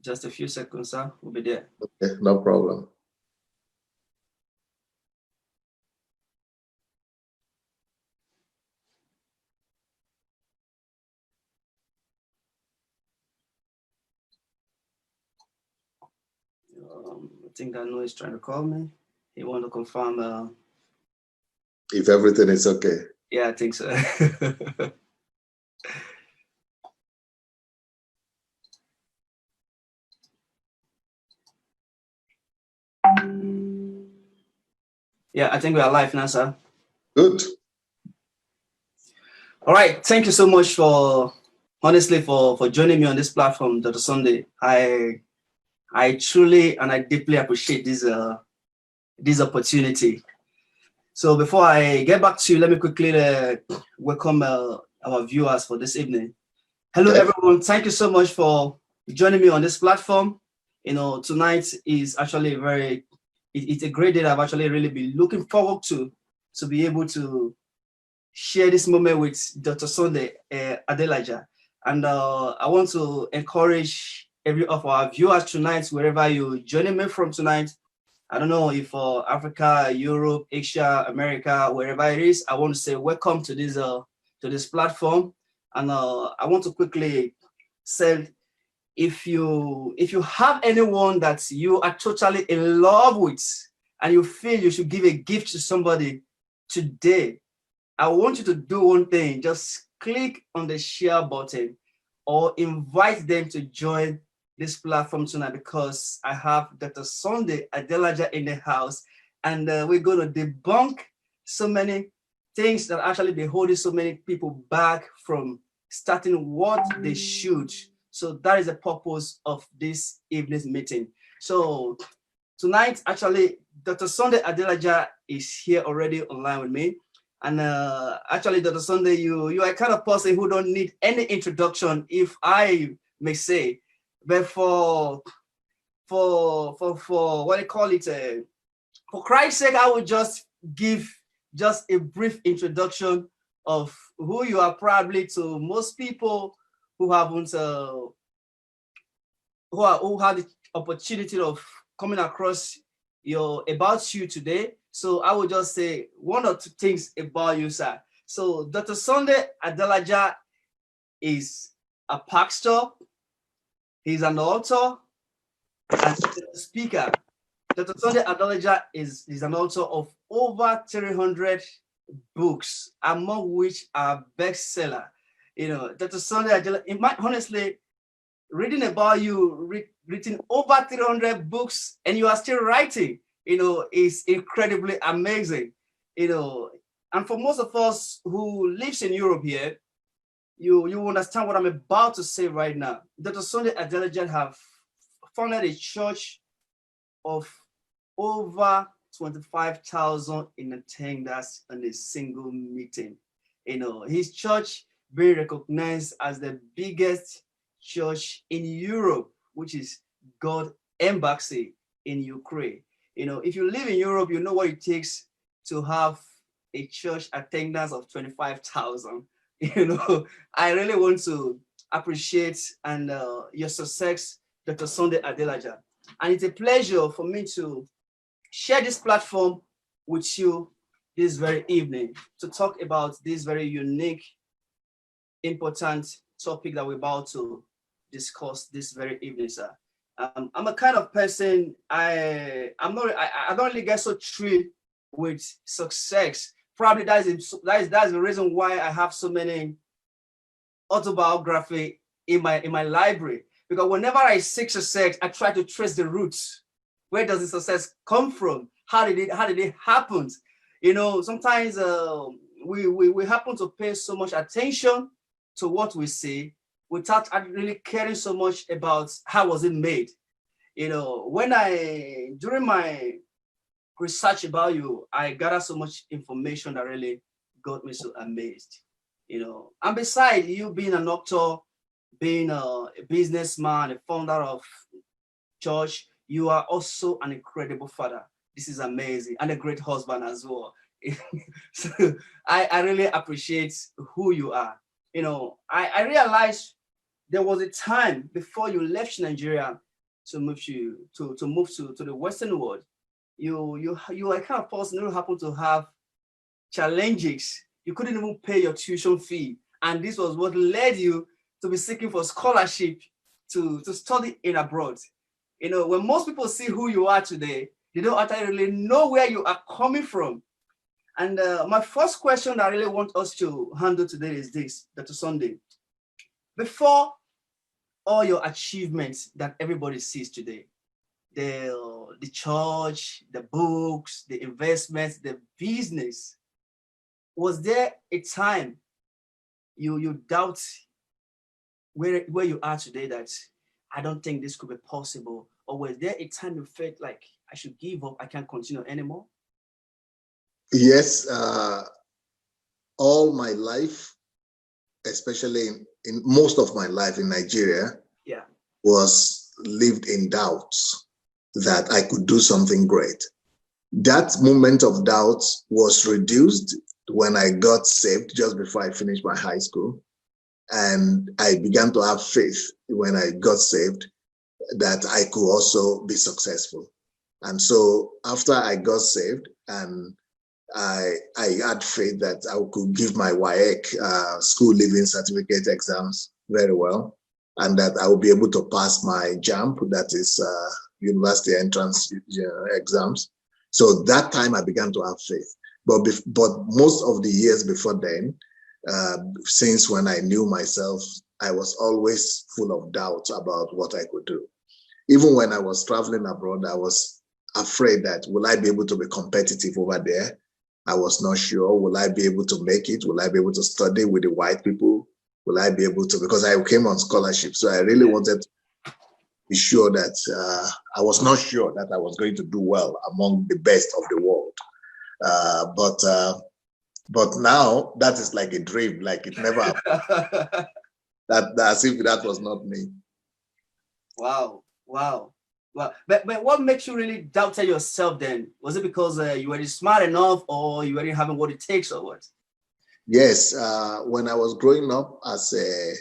Just a few seconds, sir. We'll be there. Okay, no problem. I think I know he's trying to call me. He want to confirm. If everything is okay. Yeah, I think so. Yeah, I think we are live now, sir. Good. All right. Thank you so much for joining me on this platform, Dr. Sunday. I truly and I deeply appreciate this opportunity. So before I get back to you, let me quickly welcome our viewers for this evening. Hello, everyone. Thank you so much for joining me on this platform. Tonight is actually it's a great day that I've actually really been looking forward to be able to share this moment with Dr. Sunday Adelaja. And I want to encourage every of our viewers tonight, wherever you're joining me from tonight. I don't know if Africa, Europe, Asia, America, wherever it is, I want to say welcome to this platform. And I want to quickly say, if you have anyone that you are totally in love with and you feel you should give a gift to somebody today, I want you to do one thing. Just click on the share button or invite them to join this platform tonight, because I have Dr. Sunday Adelaja in the house, and we're going to debunk so many things that actually be holding so many people back from starting what they should. So that is the purpose of this evening's meeting. So tonight, actually, Dr. Sunday Adelaja is here already online with me. And actually, Dr. Sunday, you are kind of person who don't need any introduction, if I may say. But for what I call it, for Christ's sake, I would just give just a brief introduction of who you are, probably to most people who haven't who had the opportunity of coming across about you today. So I would just say one or two things about you, sir. So Dr. Sunday Adelaja is a pastor, he's an author, and a speaker. Dr. Sunday Adelaja is an author of over 300 books, among which are bestseller. Dr. Sunday Adelaja, honestly, reading about you, written over 300 books, and you are still writing, is incredibly amazing. And for most of us who lives in Europe here, you understand what I'm about to say right now. Dr. Sunday Adelaja have founded a church of over 25,000 in attendance in a single meeting. His church being recognized as the biggest church in Europe, which is God Embassy in Ukraine. If you live in Europe, you know what it takes to have a church attendance of 25,000. I really want to appreciate and your success, Dr. Sunday Adelaja. And it's a pleasure for me to share this platform with you this very evening to talk about this very unique, important topic that we're about to discuss this very evening, sir. I'm a kind of person, I don't really get so thrilled with success. Probably that's the reason why I have so many autobiography in my library, because whenever I seek success, I try to trace the roots. Where does the success come from? How did it happen? Sometimes we happen to pay so much attention to what we see without really caring so much about how was it made. During my research about you, I gathered so much information that really got me so amazed. And besides you being an actor, being a businessman, a founder of church, you are also an incredible father. This is amazing, and a great husband as well. So I really appreciate who you are. I realized there was a time before you left Nigeria to the Western world, you are kind of person who happen to have challenges. You couldn't even pay your tuition fee, and this was what led you to be seeking for scholarship to study in abroad. When most people see who you are today, they don't actually really know where you are coming from. And my first question that I really want us to handle today is this, Dr. Sunday. Before all your achievements that everybody sees today, the church, the books, the investments, the business, was there a time you doubt where you are today, that I don't think this could be possible? Or was there a time you felt like I should give up, I can't continue anymore? Yes, all my life, especially in most of my life in Nigeria, Yeah, was lived in doubts that I could do something great. That moment of doubt was reduced when I got saved just before I finished my high school. And I began to have faith when I got saved that I could also be successful. And so after I got saved, and I had faith that I could give my WAEC school living certificate exams very well, and that I will be able to pass my JAMP, that is university entrance exams. So that time I began to have faith. But most of the years before then, since when I knew myself, I was always full of doubt about what I could do. Even when I was traveling abroad, I was afraid that, will I be able to be competitive over there? I was not sure. Will I be able to make it? Will I be able to study with the white people? Will I be able to? Because I came on scholarship. So I really wanted to be sure that I was not sure that I was going to do well among the best of the world. But now that is like a dream, like it never happened. As if that was not me. Wow. But what makes you really doubted yourself then? Was it because you weren't smart enough, or you weren't having what it takes, or what? Yes, when I was growing up as a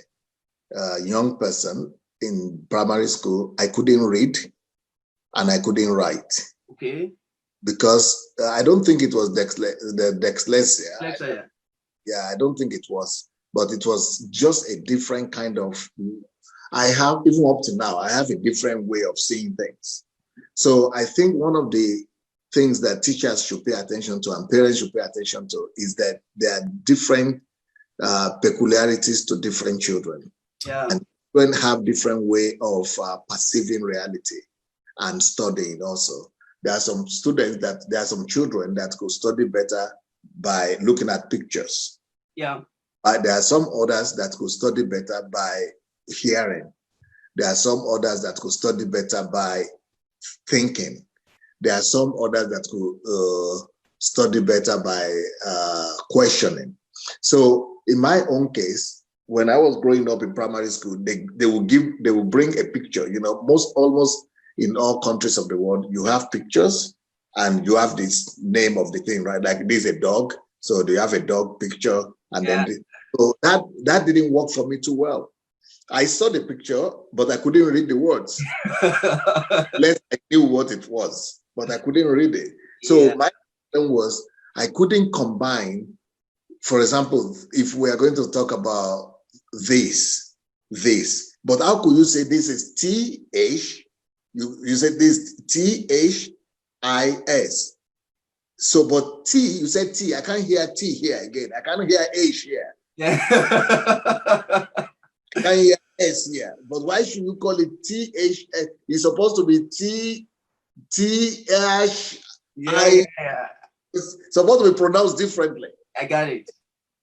young person in primary school, I couldn't read and I couldn't write. Okay. Because I don't think it was the dyslexia. Yeah. I don't think it was, but it was just a different kind of. I have, even up to now, I have a different way of seeing things. So I think one of the things that teachers should pay attention to and parents should pay attention to is that there are different peculiarities to different children. Yeah. And children have different way of perceiving reality and studying also. There are some children that could study better by looking at pictures. Yeah. There are some others that could study better by hearing. There are some others that could study better by thinking. There are some others that could study better by questioning. So in my own case, when I was growing up in primary school, they will bring a picture. Almost in all countries of the world, you have pictures and you have this name of the thing, right? Like this is a dog, so they have a dog picture, and then so that didn't work for me too well. I saw the picture, but I couldn't read the words. Unless I knew what it was, but I couldn't read it. So my problem was I couldn't combine. For example, if we are going to talk about this, but how could you say this is TH? You said this THIS. So, but T, you said T. I can't hear T here again. I can't hear H here. Yeah. I can't hear S here. But why should you call it THS? It's supposed to be THI. Yeah. It's supposed to be pronounced differently. I got it.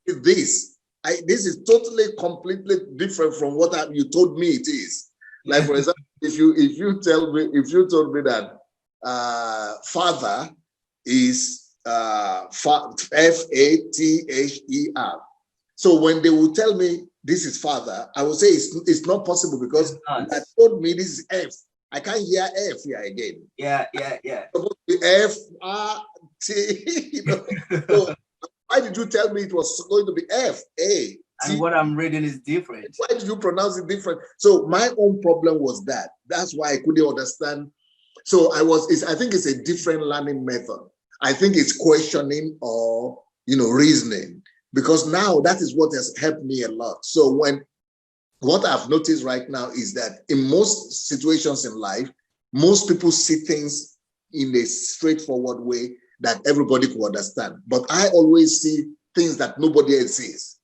This is totally, completely different from what you told me it is. Like, for example, if you told me that father is FATHER. So when they will tell me this is father, I will say it's not possible because you told me this is F. I can't hear F here again. Yeah. It's supposed to be FRT. So why did you tell me it was going to be FA? And what I'm reading is different. Why did you pronounce it different? So my own problem was that. That's why I couldn't understand. So I think it's a different learning method. I think it's questioning or, reasoning, because now that is what has helped me a lot. So what I've noticed right now is that in most situations in life, most people see things in a straightforward way that everybody could understand. But I always see things that nobody else sees.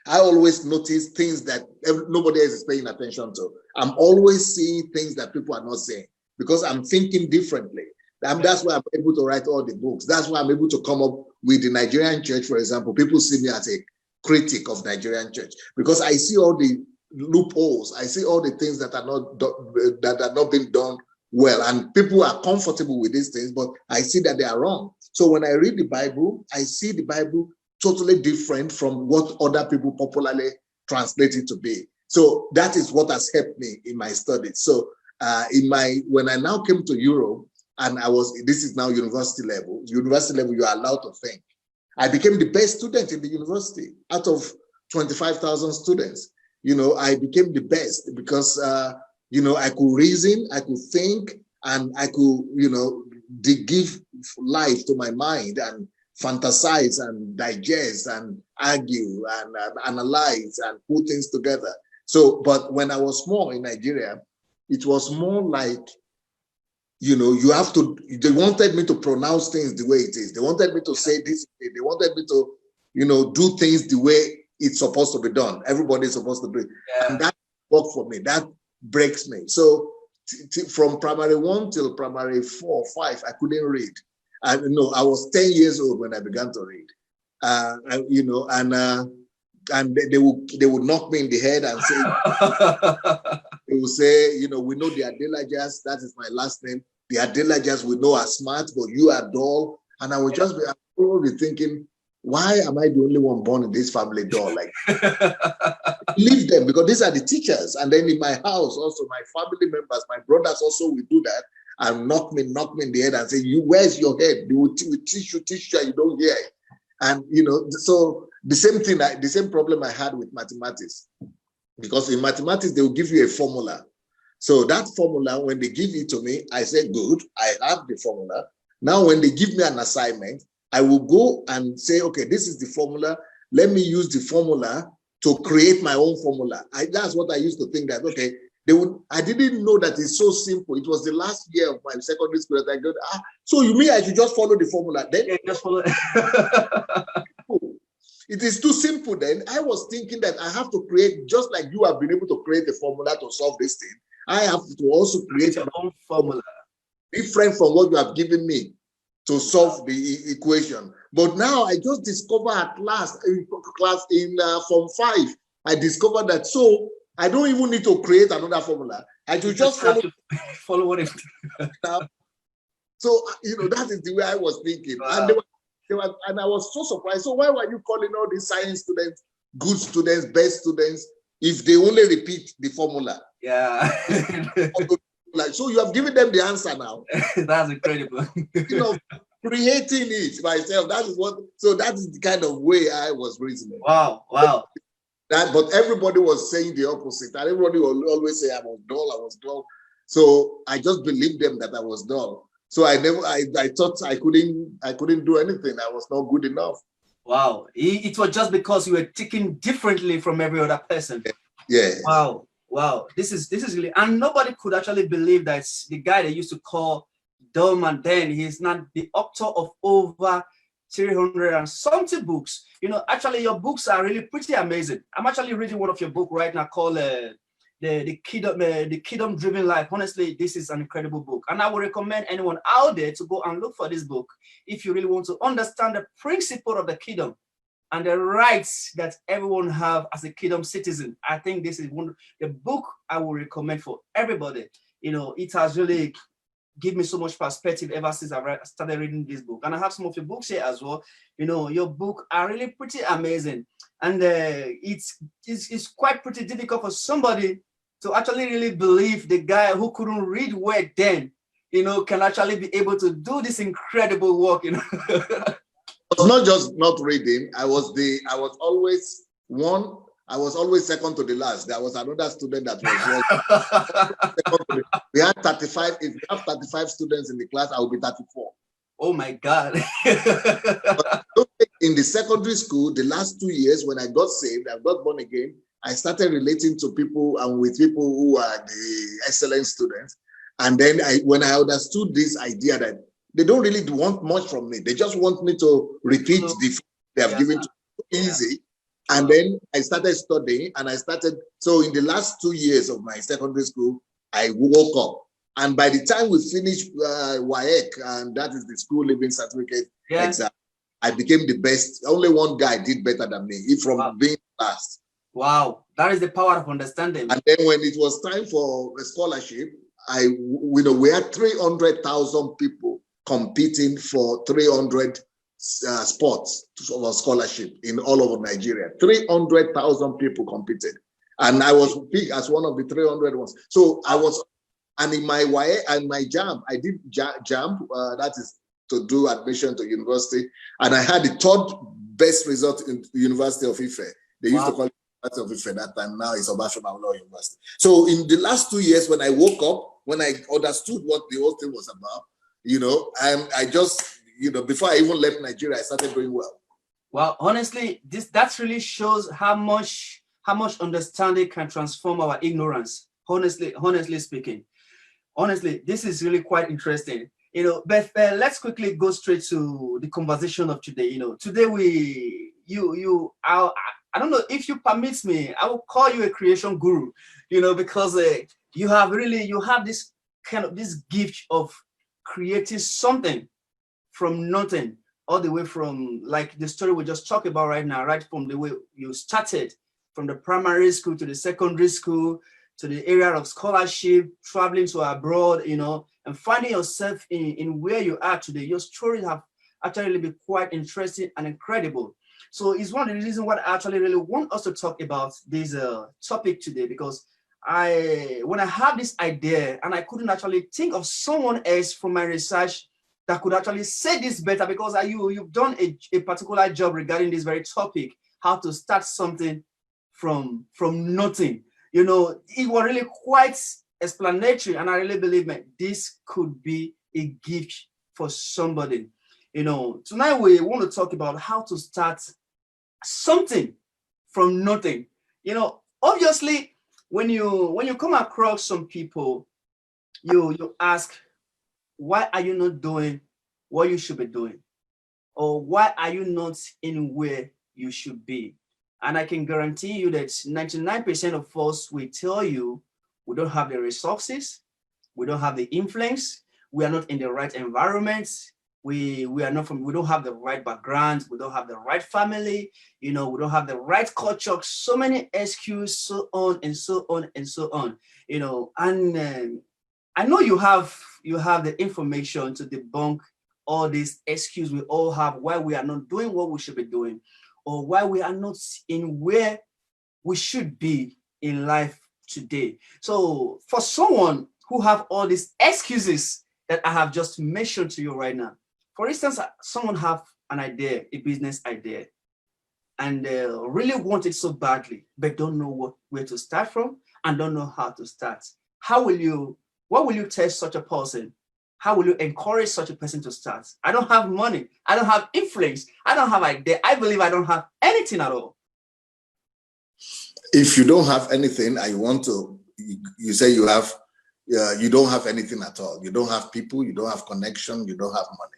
I always notice things that nobody else is paying attention to. I'm always seeing things that people are not seeing because I'm thinking differently. That's why I'm able to write all the books. That's why I'm able to come up with the Nigerian church, for example. People see me as a critic of Nigerian church because I see all the loopholes. I see all the things that are not being done well, and people are comfortable with these things, but I see that they are wrong. So when I read the Bible, I see the Bible totally different from what other people popularly translate it to be. So that is what has helped me in my studies. So when I now came to Europe, and this is now university level. University level, you are allowed to think. I became the best student in the university out of 25,000 students. I became the best because I could reason, I could think, and I could give life to my mind and fantasize and digest and argue and analyze and put things together. So, but when I was small in Nigeria, it was more like, they wanted me to pronounce things the way it is. They wanted me to say this. They wanted me to, do things the way it's supposed to be done. Everybody's supposed to do it. Yeah. And that worked for me. That breaks me. So from primary 1 till primary 4 or 5, I couldn't read. I was 10 years old when I began to read. And they would knock me in the head and say, they would say, we know the Adelajas, that is my last name. The Adelajas we know are smart, but you are dull. And I would just be thinking, why am I the only one born in this family dull? Like, leave them, because these are the teachers. And then in my house, also my family members, my brothers also will do that and knock me in the head and say, where's your head? They will teach you, you don't hear it. And, so the same problem I had with mathematics, because in mathematics, they will give you a formula. So that formula, when they give it to me, I say, good, I have the formula. Now, when they give me an assignment, I will go and say, okay, this is the formula. Let me use the formula to create my own formula. That's what I used to think that, okay, I didn't know that it's so simple. It was the last year of my secondary school that I go, so you mean I should just follow the formula? Then just follow it. It is too simple then. I was thinking that I have to create, just like you have been able to create a formula to solve this thing, I have to also create my own formula, different from what you have given me to solve the equation. But now I just discovered at last, in Form 5, I discovered that, so I don't even need to create another formula. I should just follow what it is. So, that is the way I was thinking. Wow. And I was so surprised. So why were you calling all these science students good students, best students, if they only repeat the formula? Yeah. So you have given them the answer now. That's incredible. Creating it myself. That is the kind of way I was reasoning. Wow. But everybody was saying the opposite. And everybody will always say I was dull. So I just believed them that I was dull. So I thought I couldn't do anything. I was not good enough. Wow. It was just because you were thinking differently from every other person. Yeah. Wow. This is really, and nobody could actually believe that the guy they used to call dumb, and then he's not the author of over 300 and something books. Actually your books are really pretty amazing. I'm actually reading one of your book right now called the Kingdom Driven Life. Honestly, this is an incredible book, and I would recommend anyone out there to go and look for this book if you really want to understand the principle of the kingdom and the rights that everyone have as a kingdom citizen. I think this is the book I will recommend for everybody. It has really given me so much perspective ever since I started reading this book. And I have some of your books here as well. Your book are really pretty amazing, and it's quite pretty difficult for somebody to actually really believe the guy who couldn't read word then, can actually be able to do this incredible work. It's not just not reading. I was always one. I was always second to the last. There was another student that was second to the, we had 35. If we have 35 students in the class, I will be 34. Oh my God. In the secondary school, the last 2 years when I got saved, I got born again, I started relating to people and with people who are the excellent students. And then when I understood this idea that they don't really want much from me, they just want me to repeat the they have given to me easy. And then I started studying and I started. So in the last 2 years of my secondary school, I woke up. And by the time we finished WAEC, and that is the school living certificate exam, I became the best. Only one guy did better than me, from being last. Wow, that is the power of understanding. And then when it was time for a scholarship, we had 300,000 people competing for 300 spots for scholarship in all over Nigeria. 300,000 people competed, and I was picked as one of the 300 ones. So I was, and in my YA and my JAMB, I did JAMB. That is to do admission to university, and I had the third best result in the University of Ife. They used to call it University of Ife that time. Now it's Obafemi Awolowo University. So in the last 2 years, when I woke up, when I understood what the whole thing was about, I just, before I even left Nigeria, I started doing well. Well, honestly, that really shows how much understanding can transform our ignorance. Honestly speaking, this is really quite interesting. But let's quickly go straight to the conversation of today. Today I don't know if you permit me, I will call you a creation guru. Because you have this kind of this gift of creating something from nothing, all the way from like the story we just talked about right now, right from the way you started from the primary school to the secondary school to the area of scholarship, traveling to abroad, and finding yourself in where you are today. Your stories have actually been quite interesting and incredible. So it's one of the reasons why I actually really want us to talk about this topic today, because when I have this idea and I couldn't actually think of someone else from my research that could actually say this better, because you've done a particular job regarding this very topic, how to start something from nothing. It was really quite explanatory, and I really believe, man, this could be a gift for somebody. Tonight we want to talk about how to start something from nothing. Obviously, when you come across some people, you ask, why are you not doing what you should be doing? Or why are you not in where you should be? And I can guarantee you that 99% of us will tell you we don't have the resources, we don't have the influence, we are not in the right environment, we don't have the right background, we don't have the right family, we don't have the right culture, so many excuses, so on and so on and so on, and I know you have the information to debunk all these excuses we all have why we are not doing what we should be doing, or why we are not in where we should be in life today. So for someone who have all these excuses that I have just mentioned to you right now, for instance, someone have an idea, a business idea, and really want it so badly, but don't know where to start from and don't know how to start. What will you tell such a person? How will you encourage such a person to start? I don't have money. I don't have influence. I don't have idea. I believe I don't have anything at all. If you don't have anything and you say you don't have anything at all. You don't have people, you don't have connection, you don't have money.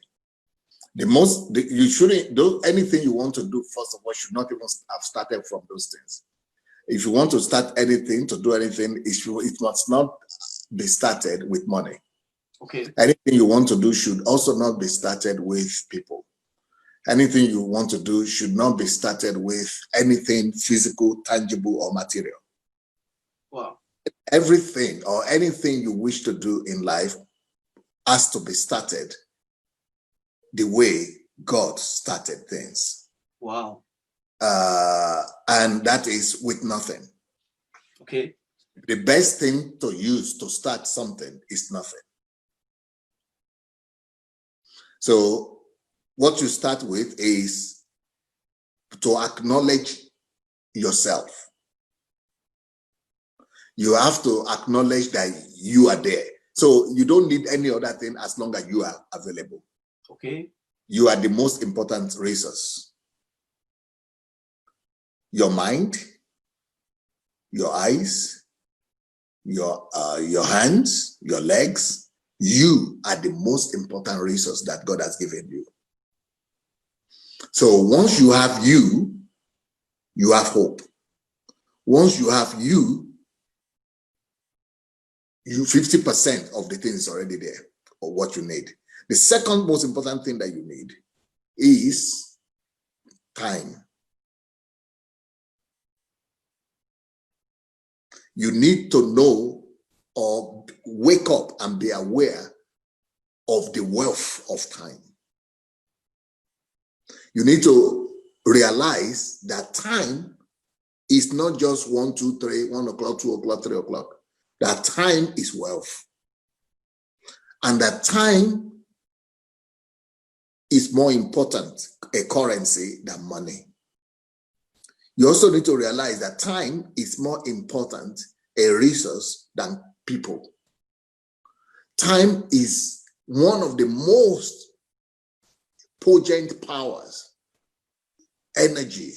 You shouldn't do anything you want to do. First of all, should not even have started from those things. If you want to start anything, to do anything, it must not be started with money. Okay. Anything you want to do should also not be started with people. Anything you want to do should not be started with anything physical, tangible, or material. Wow. Everything or anything you wish to do in life has to be started the way God started things. Wow. And that is with nothing. Okay. The best thing to use to start something is nothing. So what you start with is to acknowledge yourself. You have to acknowledge that you are there. So you don't need any other thing as long as you are available. Okay. You are the most important resource. Your mind, your eyes, your hands, your legs, you are the most important resource that God has given you. So once you have you have hope. Once you have you 50% of the thing is already there, or what you need. The second most important thing that you need is time. You need to know or wake up and be aware of the wealth of time. You need to realize that time is not just 1, 2, 3, 1 o'clock, 2 o'clock, 3 o'clock. That time is wealth. And that time is more important a currency than money. You also need to realize that time is more important a resource than people. Time is one of the most potent powers, energy,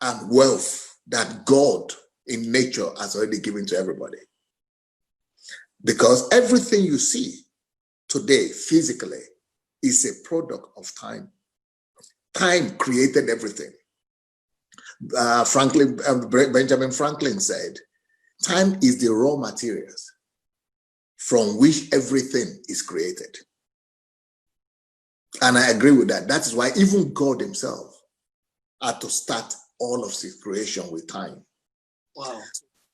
and wealth that God in nature has already given to everybody. Because everything you see today physically is a product of time. Time created everything. Benjamin Franklin said, time is the raw materials from which everything is created. And I agree with that. That is why even God himself had to start all of his creation with time. Wow.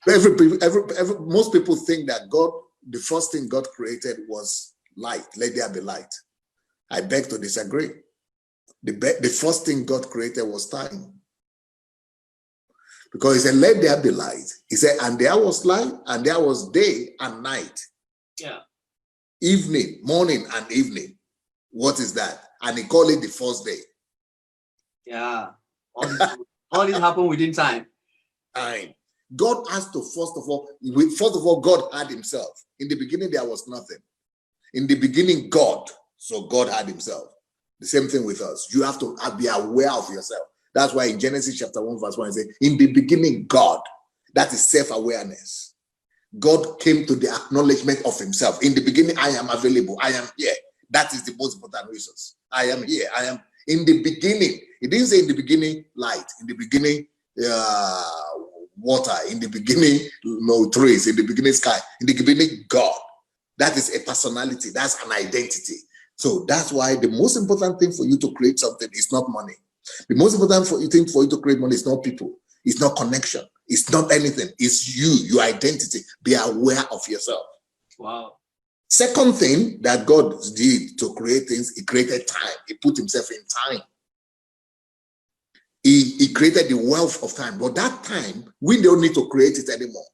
Most people think that God, the first thing God created was light. Let there be light. I beg to disagree. The first thing God created was time. Because he said, let there be light. He said, and there was light, and there was day and night. Yeah. Evening, morning, and evening. What is that? And he called it the first day. Yeah. All this happened within time. Time. God has to, first of all, God had himself. In the beginning, there was nothing. In the beginning, God. So God had himself. The same thing with us. You have to be aware of yourself. That's why in Genesis chapter 1, verse 1, it says, in the beginning, God. That is self-awareness. God came to the acknowledgement of himself. In the beginning, I am available. I am here. That is the most important resource. I am here. I am in the beginning. It didn't say in the beginning, light. In the beginning, water. In the beginning, trees. In the beginning, sky. In the beginning, God. That is a personality. That's an identity. So that's why the most important thing for you to create something is not money. The most important thing for you to create money is not people. It's not connection. It's not anything. It's you, your identity. Be aware of yourself. Wow. Second thing that God did to create things, he created time. He put himself in time. He created the wealth of time. But that time, we don't need to create it anymore.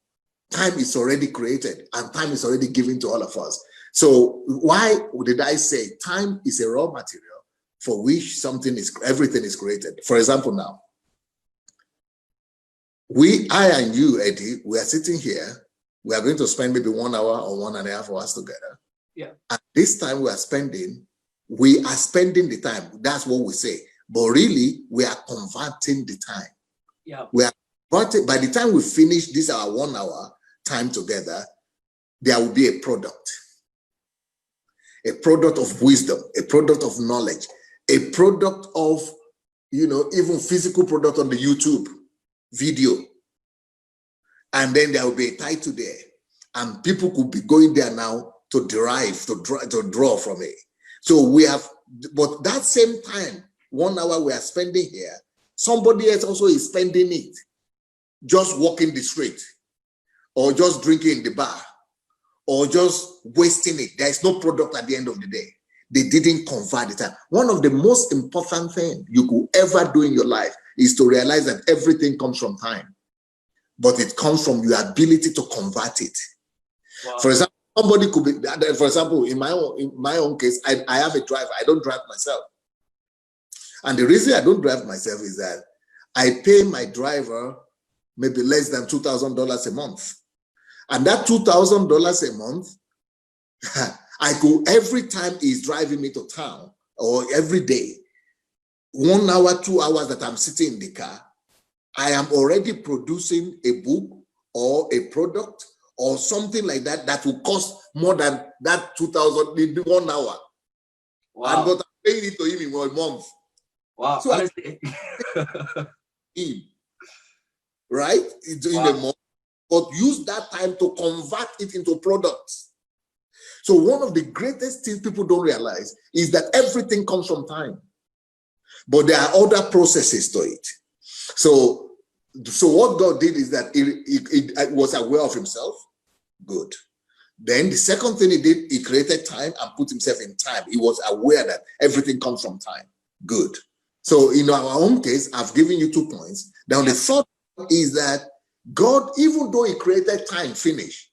Time is already created and time is already given to all of us. So why did I say time is a raw material for which everything is created? For example, now, I and you, Eddie, we are sitting here. We are going to spend maybe 1 hour or 1.5 hours together. Yeah. At this time we are spending the time. That's what we say. But really, we are converting the time. Yeah. We are converting. By the time we finish this our 1 hour time together, there will be a product of wisdom, a product of knowledge, a product of, even physical product on the YouTube video. And then there will be a title there. And people could be going there now to draw from it. So but that same time, 1 hour we are spending here, somebody else also is spending it, just walking the street, or just drinking in the bar, or just wasting it. There is no product at the end of the day. They didn't convert the time. One of the most important things you could ever do in your life is to realize that everything comes from time, but it comes from your ability to convert it. Wow. For example, somebody could be, for example, in my own case, I have a driver. I don't drive myself. And the reason I don't drive myself is that I pay my driver maybe less than $2,000 a month. And that $2,000 a month, I could, every time he's driving me to town, or every day, 1 hour, 2 hours that I'm sitting in the car, I am already producing a book or a product or something like that that will cost more than that 2,000 in 1 hour. Wow. And but I'm paying it to him in 1 month. Wow. So Honestly. him, right? It's in a month, but use that time to convert it into products. So one of the greatest things people don't realize is that everything comes from time, but there are other processes to it. So what God did is that he was aware of himself. Good. Then the second thing he did, he created time and put himself in time. He was aware that everything comes from time. Good. So in our own case, I've given you 2 points. Now the third point is that God, even though he created time, finished,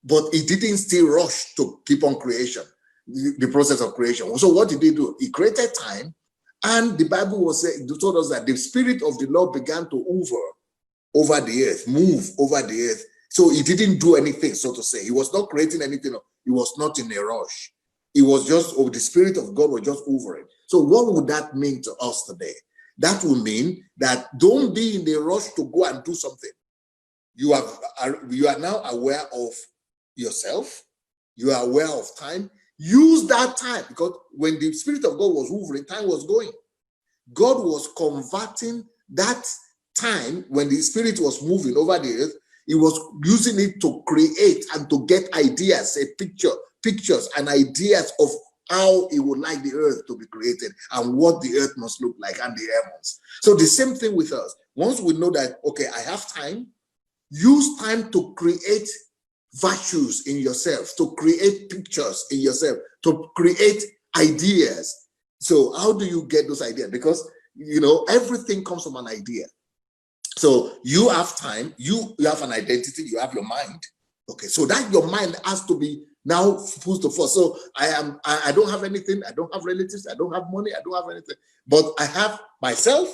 but he didn't still rush to keep on creation, the process of creation. So what did he do? He created time, and the Bible was saying, told us that the Spirit of the Lord began to hover over the earth, move over the earth. So he didn't do anything, so to say. He was not creating anything. He was not in a rush. It was just, the Spirit of God was just hovering. So what would that mean to us today? That would mean that don't be in a rush to go and do something. You are now aware of yourself. You are aware of time. Use that time, because when the Spirit of God was hovering, time was going. God was converting that time when the Spirit was moving over the earth. He was using it to create and to get ideas, pictures and ideas of how he would like the earth to be created and what the earth must look like and the heavens. So the same thing with us. Once we know that, okay, I have time, use time to create virtues in yourself, to create pictures in yourself, to create ideas. So how do you get those ideas? Because, everything comes from an idea. So you have time, you have an identity, you have your mind. Okay, so that your mind has to be now full to force. So I don't have anything, I don't have relatives, I don't have money, I don't have anything, but I have myself.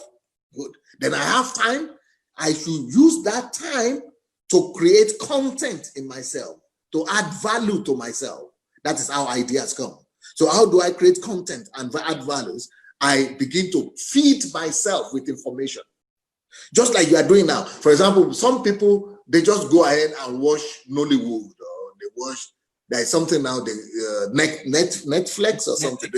Good. Then I have time. I should use that time to create content in myself, to add value to myself. That is how ideas come. So how do I create content and add values? I begin to feed myself with information. Just like you are doing now. For example, some people, they just go ahead and watch Nollywood, or they watch, there's something now, Netflix or something.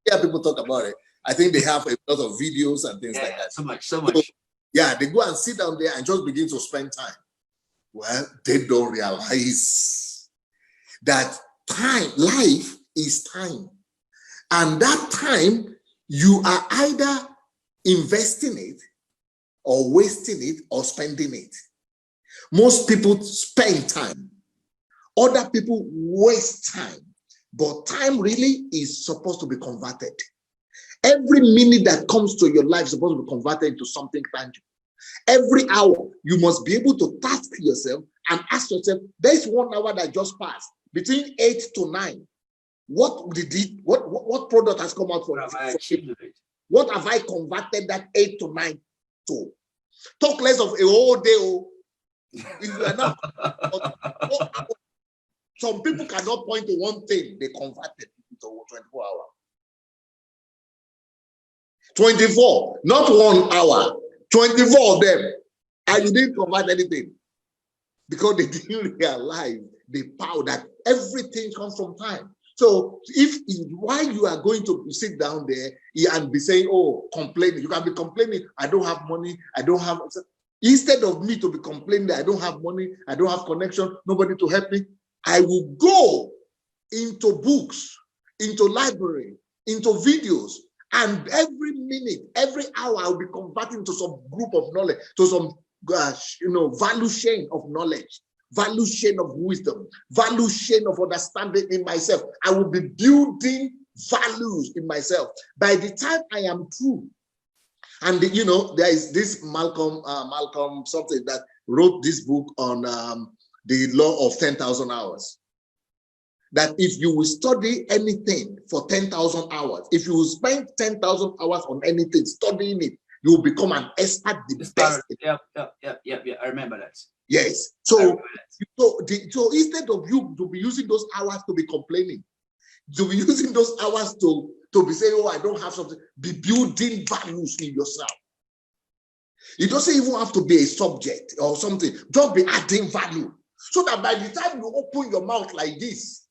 Yeah, people talk about it. I think they have a lot of videos and things like that. So much. Yeah, they go and sit down there and just begin to spend time. Well, they don't realize that time, life is time. And that time, you are either investing it or wasting it or spending it. Most people spend time. Other people waste time. But time really is supposed to be converted. Every minute that comes to your life is supposed to be converted into something tangible. Every hour, you must be able to task yourself and ask yourself, there's 1 hour that just passed, between 8 to 9. What product has come out from it? What have I converted that 8 to 9 to? Talk less of a whole day. If you are not, some people cannot point to one thing they converted into 24 hours. 24, not 1 hour, 24 of them, and you didn't convert anything because they didn't realize the power that everything comes from time. So while you are going to sit down there and be saying, oh, complaining, you can be complaining, I don't have money, I don't have, instead of me to be complaining that I don't have money, I don't have connection, nobody to help me, I will go into books, into library, into videos, and every minute, every hour, I'll be converting to some group of knowledge, to some value chain of knowledge, value chain of wisdom, value chain of understanding in myself. I will be building values in myself. By the time I am through, and there is this Malcolm something that wrote this book on the law of 10,000 hours. That if you will study anything for 10,000 hours, if you will spend 10,000 hours on anything, studying it, you will become an expert, the best. Yeah. I remember that. Yes. So instead of you to be using those hours to be complaining, to be using those hours to be saying, oh, I don't have something, be building values in yourself. It doesn't even have to be a subject or something. Just be adding value. So that by the time you open your mouth like this,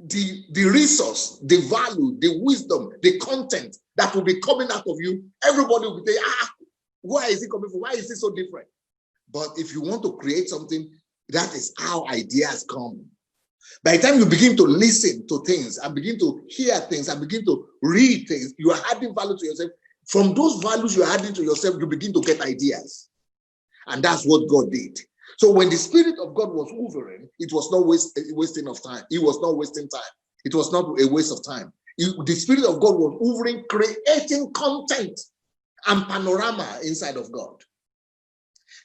the resource, the value, the wisdom, the content that will be coming out of you, everybody will be saying, where is it coming from? Why is it so different? But if you want to create something, that is how ideas come. By the time you begin to listen to things and begin to hear things and begin to read things, you are adding value to yourself. From those values you're adding to yourself, you begin to get ideas. And that's what God did. So when the Spirit of God was hovering, it was not wasting of time. It was not wasting time. It was not a waste of time. The Spirit of God was hovering, creating content and panorama inside of God.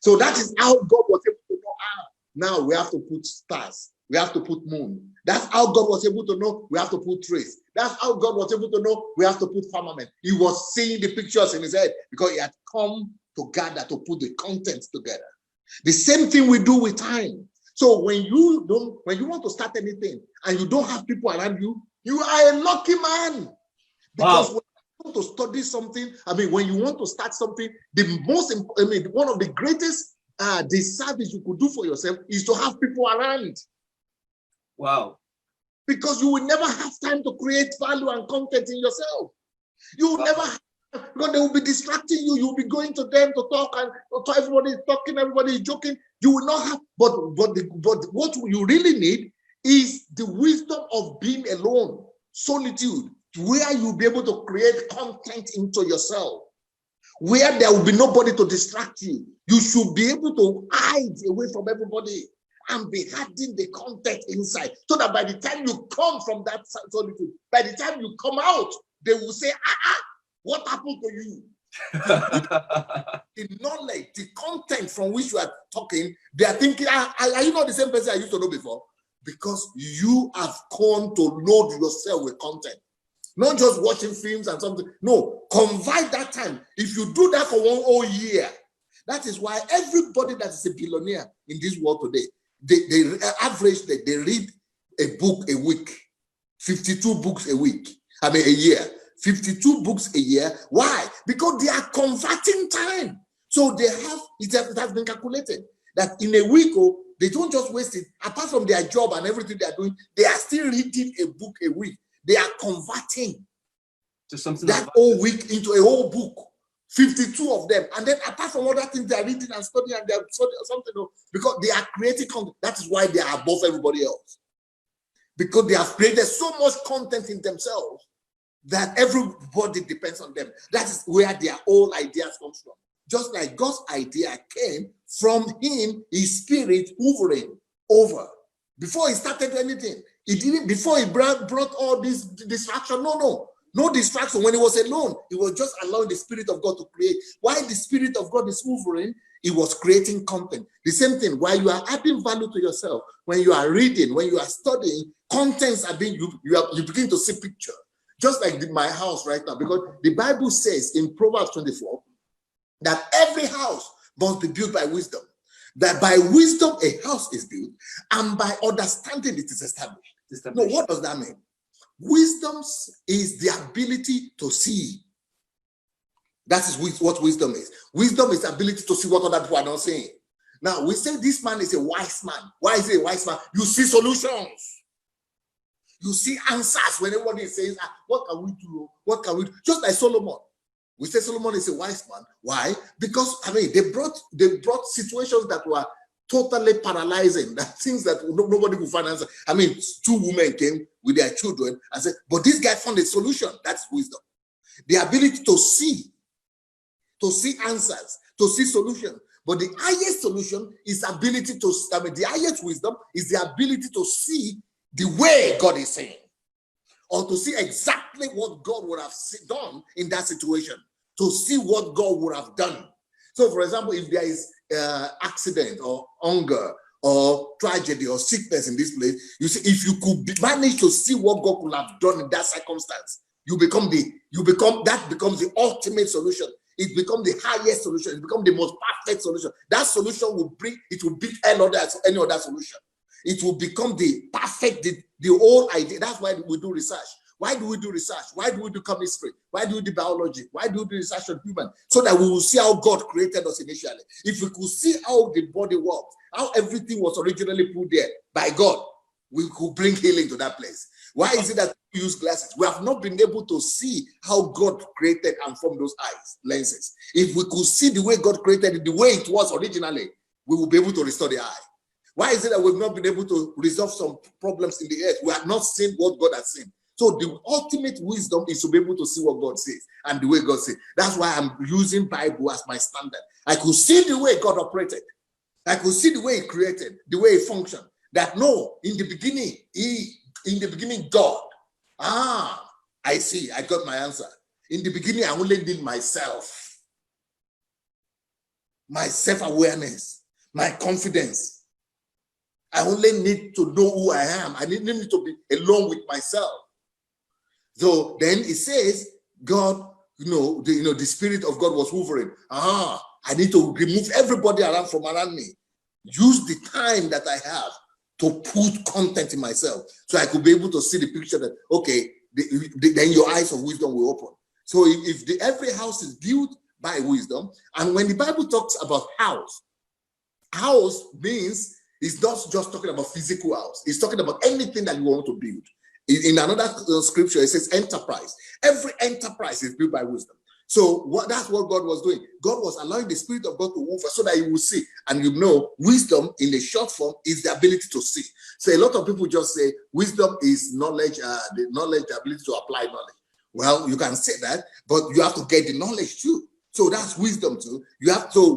So that is how God was able to know, now we have to put stars. We have to put moon. That's how God was able to know we have to put trees. That's how God was able to know we have to put firmament. He was seeing the pictures in his head because he had come together to put the content together. The same thing we do with time. So when you want to start anything and you don't have people around you, you are a lucky man. Because when you want to study something, when you want to start something, one of the greatest disservice you could do for yourself is to have people around. Wow. Because you will never have time to create value and content in yourself. You will never have, because they will be distracting you. You'll be going to them to talk, and everybody is talking, everybody is joking. You will not have, but what you really need is the wisdom of being alone, solitude, where you'll be able to create content into yourself, where there will be nobody to distract you. You should be able to hide away from everybody and be adding the content inside, so that by the time you come from that solitude, by the time you come out, they will say, what happened to you? The knowledge, the content from which you are talking, they are thinking, are you not the same person I used to know before? Because you have come to load yourself with content. Not just watching films and something. No, convert that time. If you do that for 1 whole year, that is why everybody that is a billionaire in this world today, they average that they read a book a week, 52 books a week. A year, 52 books a year. Why? Because they are converting time. So it has been calculated that in a week, they don't just waste it. Apart from their job and everything they are doing, they are still reading a book a week. They are converting to something that whole week into a whole book. 52 of them, and then apart from other things they are reading and studying, and they are studying something, because they are creating content. That is why they are above everybody else, because they have created so much content in themselves that everybody depends on them. That is where their whole ideas come from. Just like God's idea came from him, his spirit hovering over. Before he started anything, he didn't. Before he brought all this distraction, no distraction. When he was alone, he was just allowing the Spirit of God to create. While the Spirit of God is hovering, he was creating content. The same thing, while you are adding value to yourself, when you are reading, when you are studying, contents are being, you begin to see picture. Just like my house right now, because the Bible says in Proverbs 24 that every house must be built by wisdom. That by wisdom a house is built, and by understanding it is established. No, what does that mean? Wisdom is the ability to see. That is what wisdom is. Wisdom is the ability to see what other people are not saying. Now, we say this man is a wise man. Why is he a wise man? You see solutions. You see answers when everybody says, what can we do? What can we do? Just like Solomon. We say Solomon is a wise man. Why? Because, they brought situations that were totally paralyzing, that things that nobody could find answer. 2 women came with their children and said, but this guy found a solution. That's wisdom. The ability to see answers, to see solutions. But the highest solution is ability to, the highest wisdom is the ability to see the way God is saying, or to see exactly what God would have done in that situation, to see what God would have done. So, for example, if there is accident or hunger or tragedy or sickness in this place, you see, if you could manage to see what God could have done in that circumstance, that becomes the ultimate solution. It becomes the highest solution. It becomes the most perfect solution. That solution will beat any other solution. It will become the perfect, the whole idea. That's why we do research. Why do we do research? Why do we do chemistry? Why do we do biology? Why do we do research on human? So that we will see how God created us initially. If we could see how the body works, how everything was originally put there by God, we could bring healing to that place. Why is it that we use glasses? We have not been able to see how God created and formed those lenses. If we could see the way God created it, the way it was originally, we will be able to restore the eye. Why is it that we've not been able to resolve some problems in the earth? We have not seen what God has seen. So the ultimate wisdom is to be able to see what God says and the way God says. That's why I'm using Bible as my standard. I could see the way God operated. I could see the way He created, the way He functioned. That no, in the beginning, God. I see. I got my answer. In the beginning, I only need myself, my self-awareness, my confidence. I only need to know who I am. I need to be alone with myself. So then it says, God, the Spirit of God was hovering. I need to remove everybody from around me. Use the time that I have to put content in myself, so I could be able to see the picture that, okay, then your eyes of wisdom will open. So if every house is built by wisdom, and when the Bible talks about house means it's not just talking about physical house. It's talking about anything that you want to build. In another scripture, it says enterprise. Every enterprise is built by wisdom. So that's what God was doing. God was allowing the Spirit of God to move so that you will see. And wisdom in the short form is the ability to see. So a lot of people just say wisdom is knowledge, the ability to apply knowledge. Well, you can say that, but you have to get the knowledge too. So that's wisdom too.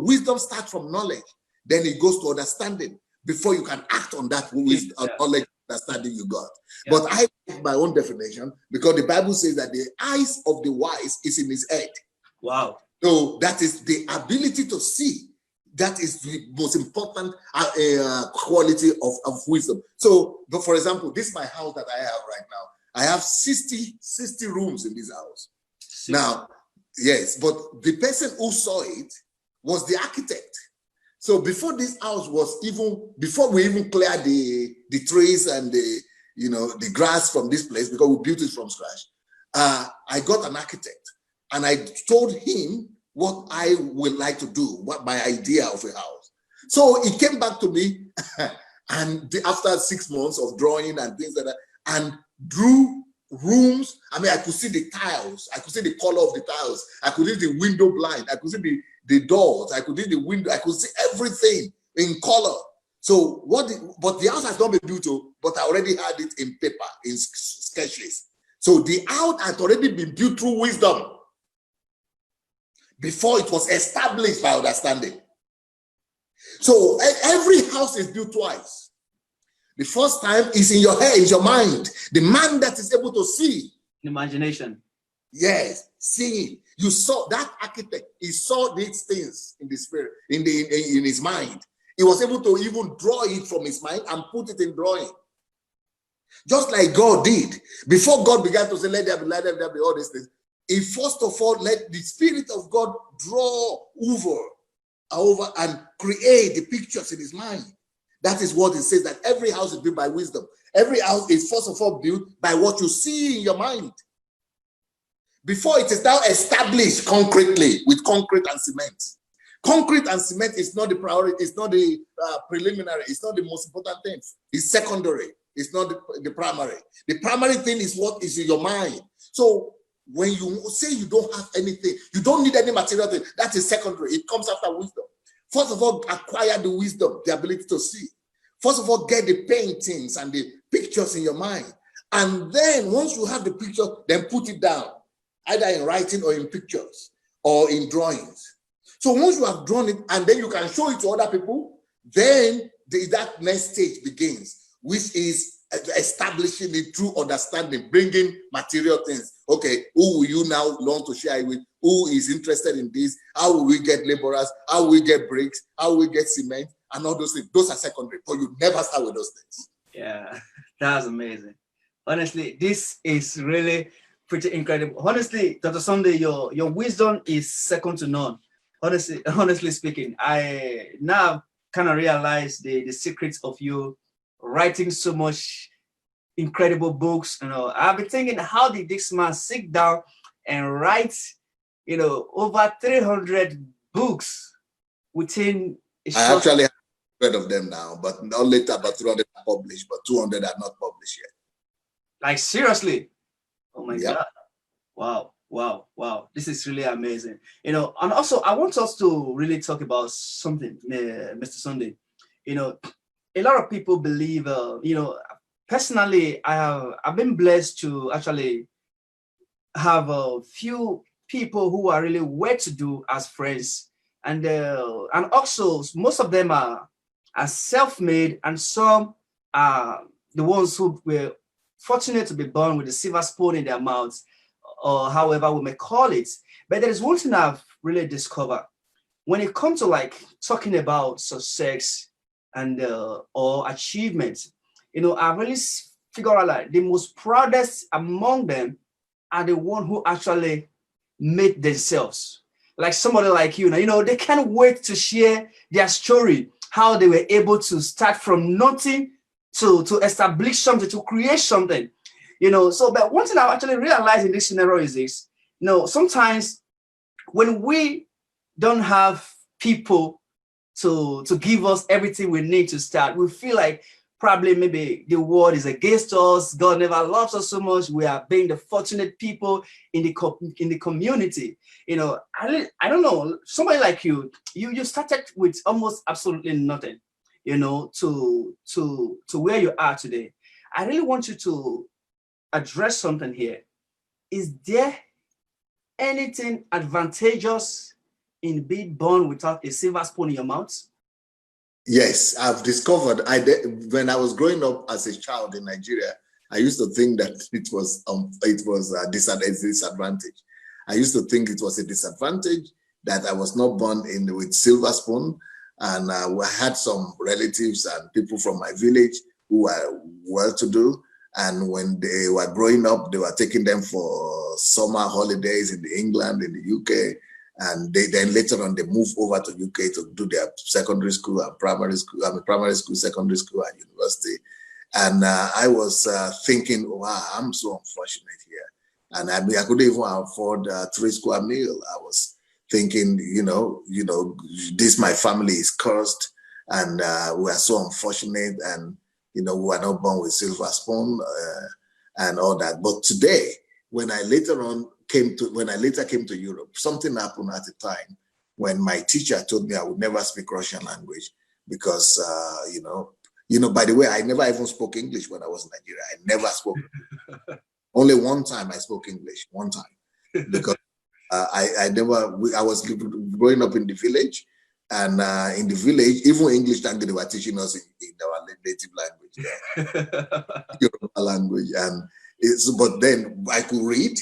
Wisdom starts from knowledge. Then it goes to understanding before you can act on that wisdom, knowledge, understanding you got. Yeah. But I like my own definition, because the Bible says that the eyes of the wise is in his head. Wow. So that is the ability to see. That is the most important quality of wisdom. So, but for example, this is my house that I have right now. I have 60 rooms in this house. 60. Now, yes, but the person who saw it was the architect. So before this house before we even cleared the trees and the grass from this place, because we built it from scratch, I got an architect and I told him what I would like to do, what my idea of a house. So he came back to me and after 6 months of drawing and things like that, and drew rooms. I mean, I could see the tiles. I could see the color of the tiles. I could see the window blind. I could see the doors. I could see the window. I could see everything in color. So but the house has not been built, but I already had it in paper, in sketches. So the house had already been built through wisdom before it was established by understanding. So every house is built twice. The first time is in your head, in your mind. The man that is able to see. Imagination. Yes, seeing. You saw that architect. He saw these things in the spirit, in his mind. He was able to even draw it from his mind and put it in drawing. Just like God did. Before God began to say, let there be all these things, he first of all let the Spirit of God draw over and create the pictures in his mind. That is what it says, that every house is built by wisdom. Every house is first of all built by what you see in your mind. Before it is now established concretely with concrete and cement. Concrete and cement is not the priority, it's not the preliminary, it's not the most important thing. It's secondary, it's not the primary. The primary thing is what is in your mind. So when you say you don't have anything, you don't need any material thing, that is secondary. It comes after wisdom. First of all, acquire the wisdom, the ability to see. First of all, get the paintings and the pictures in your mind. And then once you have the picture, then put it down, either in writing or in pictures or in drawings. So once you have drawn it and then you can show it to other people, then that next stage begins, which is establishing it through understanding, bringing material things. Okay, who will you now learn to share it with? Who is interested in this? How will we get laborers? How will we get bricks? How will we get cement? And all those things. Those are secondary, but you never start with those things. Yeah, that's amazing. Honestly, this is really pretty incredible. Honestly, Dr. Sunday, your wisdom is second to none. honestly speaking, I now kind of realize the secrets of you writing so much incredible books. I've been thinking, how did this man sit down and write, over 300 books within a I short, actually have 100 of them now, but not later, but 300 are published, but 200 are not published yet. like, seriously? Oh my Yep. God. Wow, wow, wow. This is really amazing. And also I want us to really talk about something, Mr. Sunday. A lot of people believe, personally, I've been blessed to actually have a few people who are really well to do as friends, and also most of them are self-made, and some are the ones who were fortunate to be born with a silver spoon in their mouths, or however we may call it. But there is one thing I've really discovered when it comes to like talking about success and or achievements. I've really figured out like the most proudest among them are the one who actually made themselves. Like somebody like you, they can't wait to share their story, how they were able to start from nothing to establish something, to create something. So but one thing I've actually realized in this scenario is this, sometimes when we don't have people to give us everything we need to start, we feel like probably maybe the world is against us. God never loves us so much. We are being the fortunate people in the community. I don't know. Somebody like you started with almost absolutely nothing. To where you are today. I really want you to address something here. Is there anything advantageous in being born without a silver spoon in your mouth? Yes, I've discovered when I was growing up as a child in Nigeria, I used to think that it was a disadvantage. I used to think it was a disadvantage that I was not born with silver spoon, and we had some relatives and people from my village who were well-to-do, and when they were growing up, they were taking them for summer holidays in England, in the UK. And they then later on they moved over to UK to do their secondary school and primary school, secondary school, and university. And I was thinking, wow, I'm so unfortunate here. And I couldn't even afford 3 square meal. I was thinking, this my family is cursed, and we are so unfortunate, and we are not born with silver spoon and all that. But today, when I later came to Europe, something happened at the time when my teacher told me I would never speak Russian language because, by the way, I never even spoke English when I was in Nigeria. I never spoke. Only one time I spoke English, one time, because I was growing up in the village, and in the village, even English language, they were teaching us in our native language, Yoruba language, but then I could read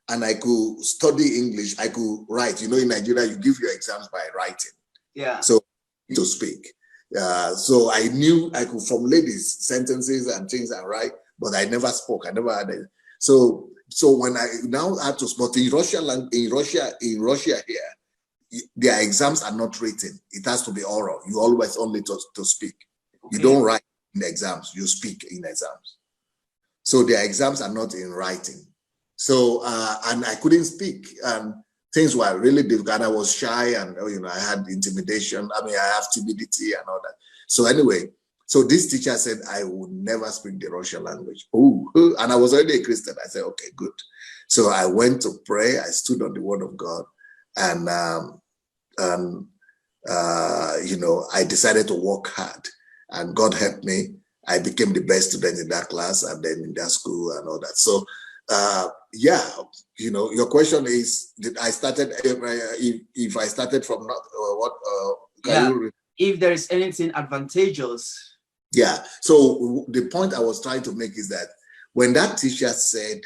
and I could study English. I could write. In Nigeria, you give your exams by writing. Yeah. So to speak. So I knew I could formulate these sentences and things and write, but I never spoke. I never had it. So when I now had to, but in Russia here, their exams are not written. It has to be oral. You always only to speak. Okay. You don't write in exams. You speak in exams. So their exams are not in writing. So, and I couldn't speak, and things were really difficult. And I was shy, and I had intimidation. I have timidity and all that. So anyway, so this teacher said I would never speak the Russian language. Oh, and I was already a Christian. I said, okay, good. So I went to pray. I stood on the Word of God, and I decided to work hard, and God helped me. I became the best student in that class and then in that school and all that. So, your question is, did I started, if I started from not, what, if there is anything advantageous. Yeah. So the point I was trying to make is that when that teacher said,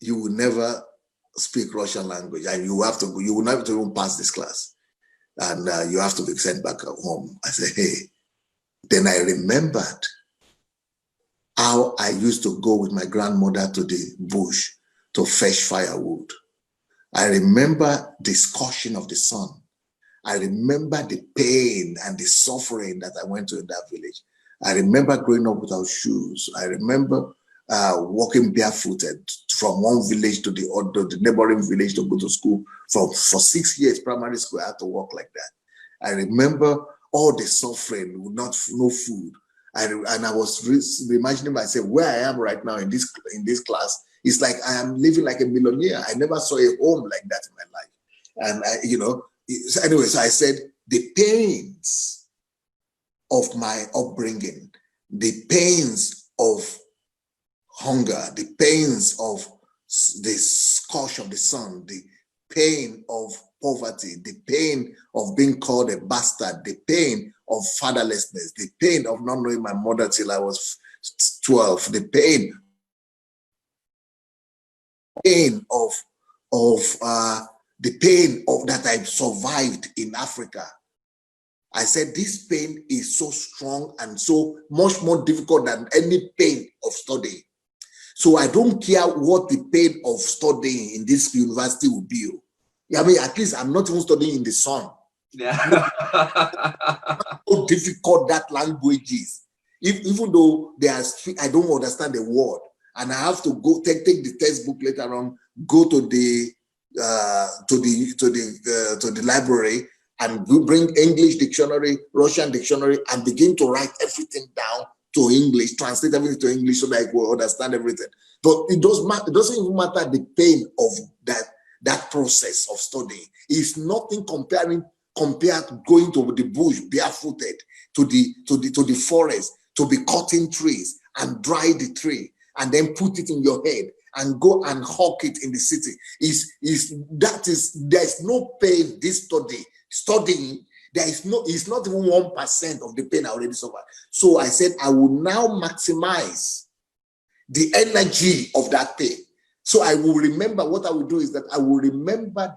you will never speak Russian language and you will never even pass this class and you have to be sent back home. I said, hey, then I remembered how I used to go with my grandmother to the bush to fetch firewood. I remember the scorching of the sun. I remember the pain and the suffering that I went to in that village. I remember growing up without shoes. I remember walking barefooted from one village to the other, the neighboring village to go to school. For 6 years, primary school, I had to walk like that. I remember all the suffering, no food. And I was imagining myself where I am right now in this class. It's like I am living like a millionaire. I never saw a home like that in my life. And so anyway, so I said, the pains of my upbringing, the pains of hunger, the pains of the scorch of the sun, the pain of poverty, the pain of being called a bastard, the pain of fatherlessness, the pain of not knowing my mother till I was 12, the pain of that I survived in Africa. I said, this pain is so strong and so much more difficult than any pain of studying. So I don't care what the pain of studying in this university will be. I mean, at least I'm not even studying in the sun. Yeah. How difficult that language is. Even though I don't understand the word, and I have to go take the textbook later on, go to the library and bring English dictionary, Russian dictionary, and begin to write everything down to English, translate everything to English so that I will understand everything. But it doesn't even matter the pain of that process of studying. It's nothing compared going to the bush barefooted to the forest, to be cutting trees and dry the tree and then put it in your head and go and hawk it in the city. There's no pain this studying. It's not even 1% of the pain I already suffered. So I said, I will now maximize the energy of that pain. So I will remember, what I will do is that I will remember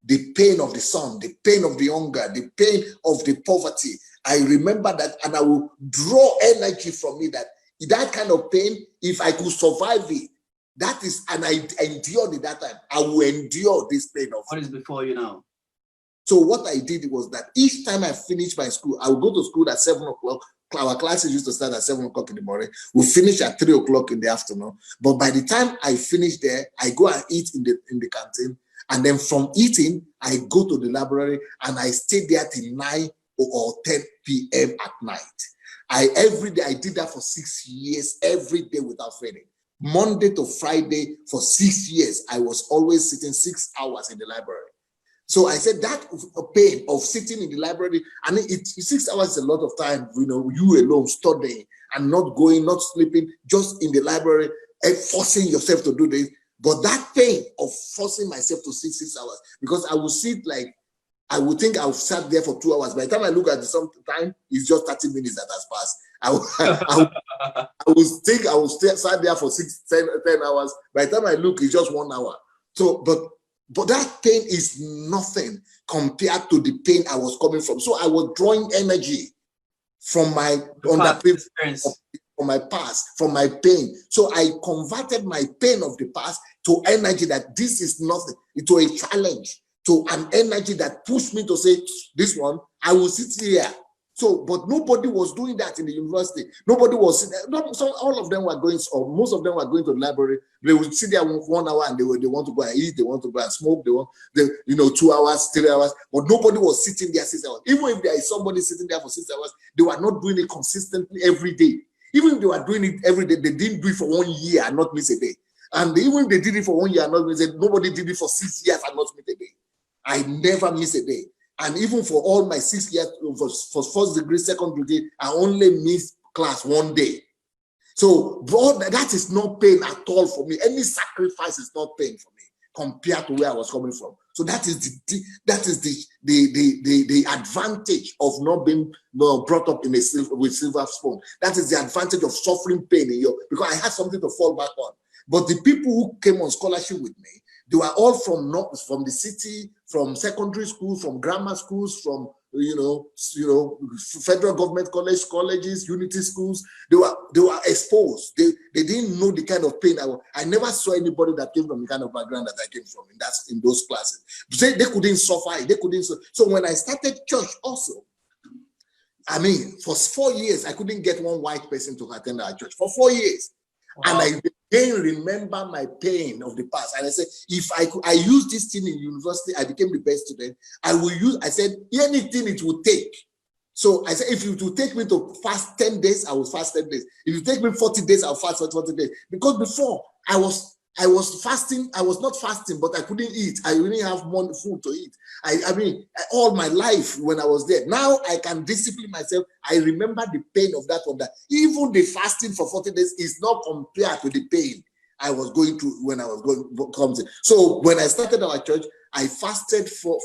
the pain of the sun, the pain of the hunger, the pain of the poverty. I remember that, and I will draw energy from it, that kind of pain, if I could survive it, that is, and I endured it that time, I will endure this pain of. What is before you now? So what I did was that each time I finished my school, I would go to school at 7 o'clock. Our classes used to start at 7 o'clock in the morning. We finish at 3 o'clock in the afternoon. But by the time I finish there, I go and eat in the canteen. And then from eating, I go to the library and I stay there till 9 or 10 p.m. at night. Every day I did that for 6 years, every day without failing. Monday to Friday for 6 years, I was always sitting 6 hours in the library. So I said that pain of sitting in the library, and 6 hours is a lot of time, you alone studying and not going, not sleeping, just in the library, and forcing yourself to do this. But that pain of forcing myself to sit 6 hours, because I would sit like, I would think I've sat there for 2 hours. By the time I look at the time, it's just 30 minutes that has passed. I would think I would sat there for 10 hours. By the time I look, it's just 1 hour. So, but that pain is nothing compared to the pain I was coming from. So I was drawing energy from my experience, from my past, from my pain. So I converted my pain of the past to energy that this is nothing, to a challenge, to an energy that pushed me to say, this one, I will sit here. So, but nobody was doing that in the university. Nobody was, so all of them were going, or most of them were going to the library. They would sit there 1 hour and they want to go and eat, they want to go and smoke, 2 hours, 3 hours, but nobody was sitting there 6 hours. Even if there is somebody sitting there for 6 hours, they were not doing it consistently every day. Even if they were doing it every day, they didn't do it for 1 year and not miss a day. And even if they did it for 1 year and not miss a day, nobody did it for 6 years and not miss a day. I never miss a day. And even for all my 6 years, for first degree, second degree, I only missed class 1 day. So that is not pain at all for me. Any sacrifice is not pain for me compared to where I was coming from. So that is the advantage of not being brought up with silver spoon. That is the advantage of suffering pain because I had something to fall back on. But the people who came on scholarship with me, they were all from the city, from secondary schools, from grammar schools, from federal government colleges, unity schools. They were exposed. They didn't know the kind of pain I never saw anybody that came from the kind of background that I came from in those classes. They couldn't suffer. They couldn't. So when I started church also, I mean, for 4 years, I couldn't get one white person to attend our church for 4 years. Wow. And I again remember my pain of the past. And I said, if I use this thing in university, I became the best student. I said, anything it would take. So I said, if you would take me to fast 10 days, I will fast 10 days. If you take me 40 days, I'll fast for 40 days. Because before, I was fasting. I was not fasting, but I couldn't eat. I didn't have more food to eat. I mean, all my life when I was there. Now I can discipline myself. I remember the pain of that one. That even the fasting for 40 days is not compared to the pain I was going through when I was going. So when I started our church, I fasted for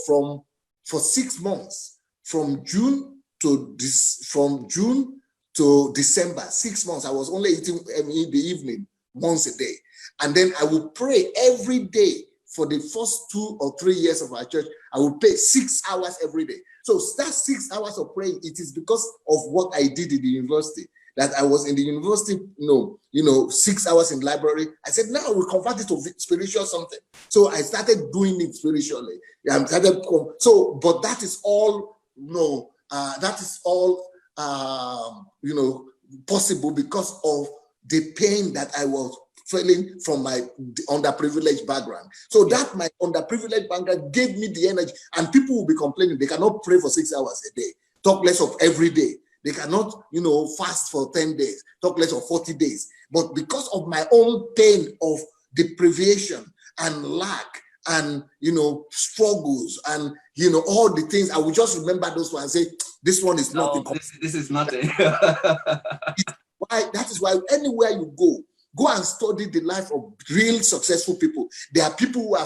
6 months, from June to December. 6 months. I was only eating in the evening once a day. And then I would pray every day for the first 2 or 3 years of our church. I would pray 6 hours every day. So that 6 hours of praying, it is because of what I did in the university. That I was in the university, 6 hours in library. I said, now we convert it to spiritual something. So I started doing it spiritually. But that is all, possible because of the pain that I was feeling from my underprivileged background. So that my underprivileged background gave me the energy. And people will be complaining they cannot pray for 6 hours a day, talk less of every day. They cannot, fast for 10 days, talk less of 40 days. But because of my own pain of deprivation and lack and, struggles and, all the things, I will just remember those ones and say, this one is nothing. This is nothing. That is why anywhere you go and study the life of real successful people. There are people who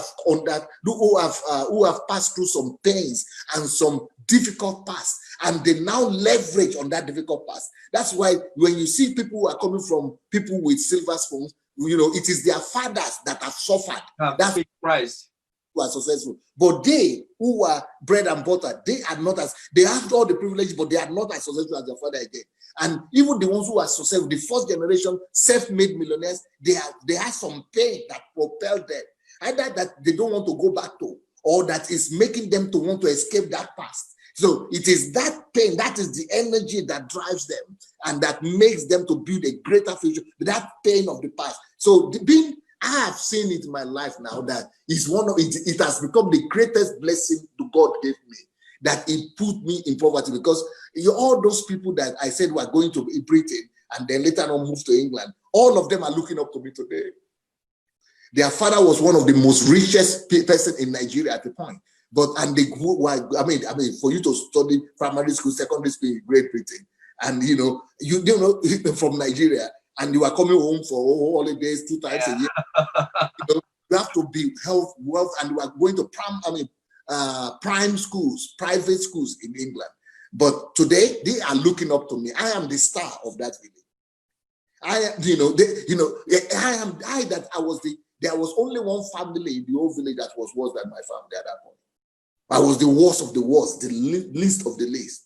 have passed through some pains and some difficult past, and they now leverage on that difficult past. That's why when you see people who are coming from people with silver spoons, it is their fathers that have suffered. That's Christ who are successful. But they who are bread and butter, they have all the privilege, but they are not as successful as their father again. And even the ones who are successful, the first generation self-made millionaires, they have some pain that propelled them, either that they don't want to go back to, or that is making them to want to escape that past. So it is that pain, that is the energy that drives them and that makes them to build a greater future, that pain of the past. So I have seen it in my life now that it has become the greatest blessing God gave me, that it put me in poverty, because all those people that I said were going to Britain and then later on moved to England, all of them are looking up to me today. Their father was one of the most richest person in Nigeria at the point. For you to study primary school, secondary school in Great Britain, and from Nigeria, and you are coming home for holidays 2 times a year, you have to be wealth, and you are going to prime schools, private schools in England. But today they are looking up to me. I am the star of that village. There was only one family in the whole village that was worse than my family at that point. I was the worst of the worst, the least of the least.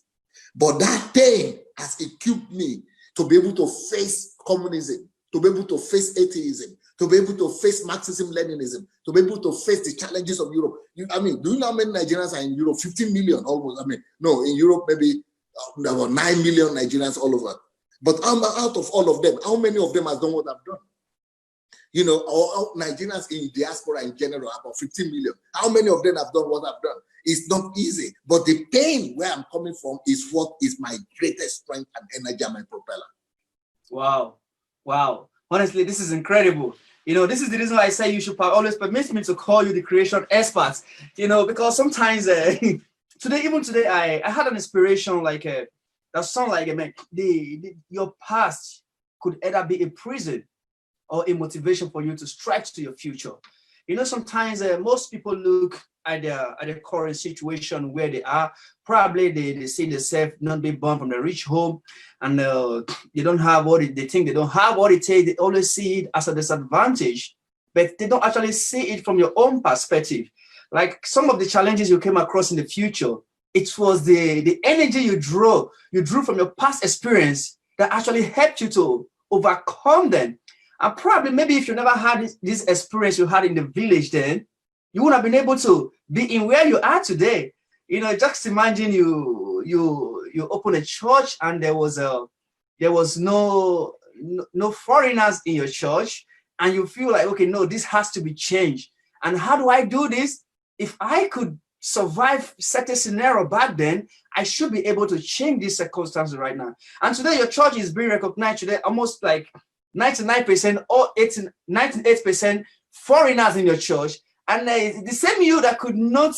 But that pain has equipped me to be able to face communism, to be able to face atheism, to be able to face Marxism-Leninism, to be able to face the challenges of Europe. Do you know how many Nigerians are in Europe? 15 million almost. In Europe, maybe about 9 million Nigerians all over. But out of all of them, how many of them have done what I've done? All Nigerians in diaspora in general, about 15 million. How many of them have done what I've done? It's not easy. But the pain where I'm coming from is what is my greatest strength and energy and my propeller. Wow. Honestly, this is incredible. This is the reason why I say you should always permit me to call you the creation experts. Because sometimes today, I had an inspiration that sound like your past could either be a prison or a motivation for you to stretch to your future. Sometimes most people look at their current situation where they are. Probably they see themselves not being born from a rich home, and they don't have what they think they don't have what it takes. They always see it as a disadvantage, but they don't actually see it from your own perspective. Like some of the challenges you came across in the future, it was the energy you drew from your past experience that actually helped you to overcome them. And probably maybe if you never had this experience you had in the village, then you would have been able to be in where you are today. You know, just imagine you open a church and there was no foreigners in your church, and you feel like, okay, no, this has to be changed. And how do I do this? If I could survive certain scenario back then, I should be able to change these circumstances right now. And today your church is being recognized today almost like 99% or 98% foreigners in your church. And the same you that could not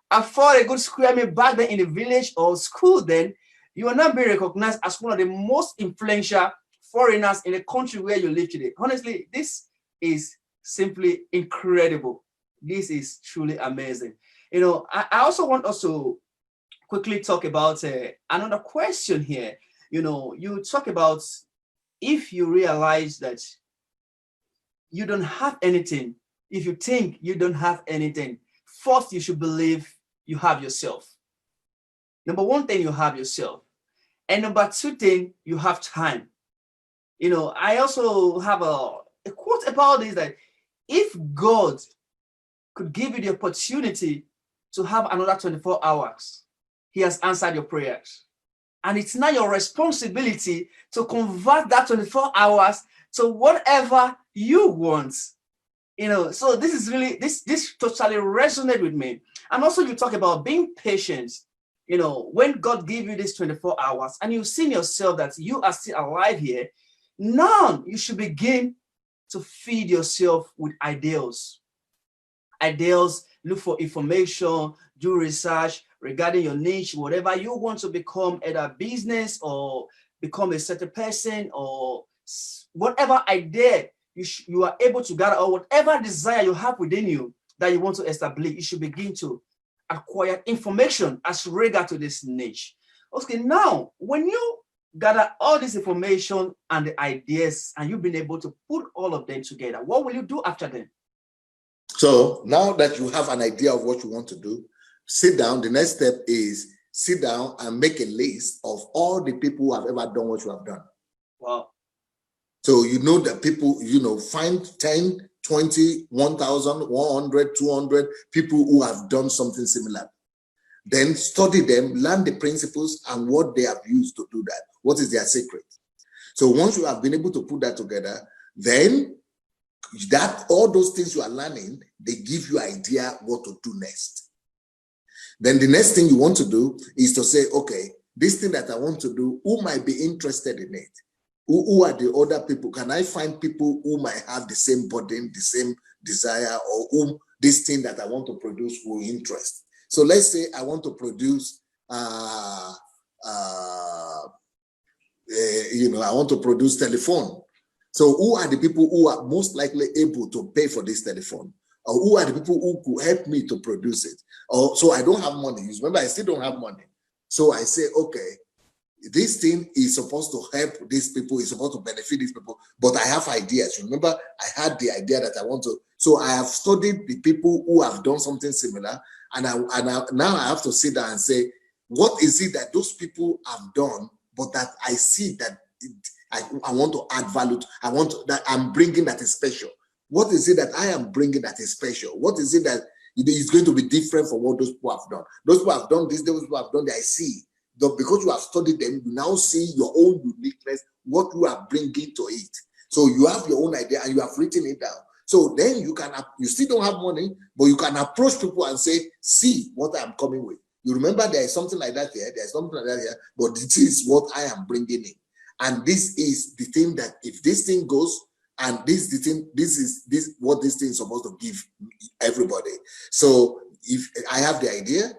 afford a good square meal back then in the village or school, then you are now being recognized as one of the most influential foreigners in the country where you live today. Honestly, this is simply incredible. This is truly amazing. You know, I also want us to quickly talk about another question here. You know, you talk about if you realize that you don't have anything, if you think you don't have anything, first you should believe you have yourself. Number one thing, you have yourself. And number two thing, you have time. You know, I also have a quote about this, that if God could give you the opportunity to have another 24 hours, he has answered your prayers. And it's now your responsibility to convert that 24 hours to whatever you want. You know, so this is really, this totally resonates with me. And also you talk about being patient. You know, when God gave you this 24 hours and you've seen yourself that you are still alive here, now you should begin to feed yourself with ideals. Ideals, look for information, do research regarding your niche, whatever you want to become, either business or become a certain person, or whatever idea you are able to gather, or whatever desire you have within you that you want to establish, you should begin to acquire information as regard to this niche. Okay, now when you gather all this information and the ideas and you've been able to put all of them together, what will you do after them? So now that you have an idea of what you want to do, sit down. The next step is sit down and make a list of all the people who have ever done what you have done. Wow. So you know that people, you know, find 10, 20, 1,000, 100, 200 people who have done something similar. Then study them, learn the principles and what they have used to do that. What is their secret? So once you have been able to put that together, then that all those things you are learning, they give you idea what to do next. Then the next thing you want to do is to say, okay, this thing that I want to do, who might be interested in it? Who are the other people? Can I find people who might have the same burden, the same desire, or whom this thing that I want to produce will interest? So let's say I want to produce, I want to produce telephone. So who are the people who are most likely able to pay for this telephone? Or who are the people who could help me to produce it? Or so I don't have money. Remember, I still don't have money. So I say, okay, this thing is supposed to help these people, is supposed to benefit these people, but I have ideas. Remember, I had the idea that I want to. So I have studied the people who have done something similar, and now I have to sit down and say, what is it that those people have done, but that I see that I want to add value to, that I'm bringing that is special. What is it that I am bringing that is special? What is it that is going to be different from what those people have done? Those people have done this, those people have done that. I see. Because you have studied them, you now see your own uniqueness, what you are bringing to it. So you have your own idea and you have written it down. So then you still don't have money, but you can approach people and say, see what I'm coming with. You remember there is something like that here, there's something like that here, but this is what I am bringing in. And this is the thing that if this thing goes, and this is what this thing is supposed to give everybody. So if I have the idea,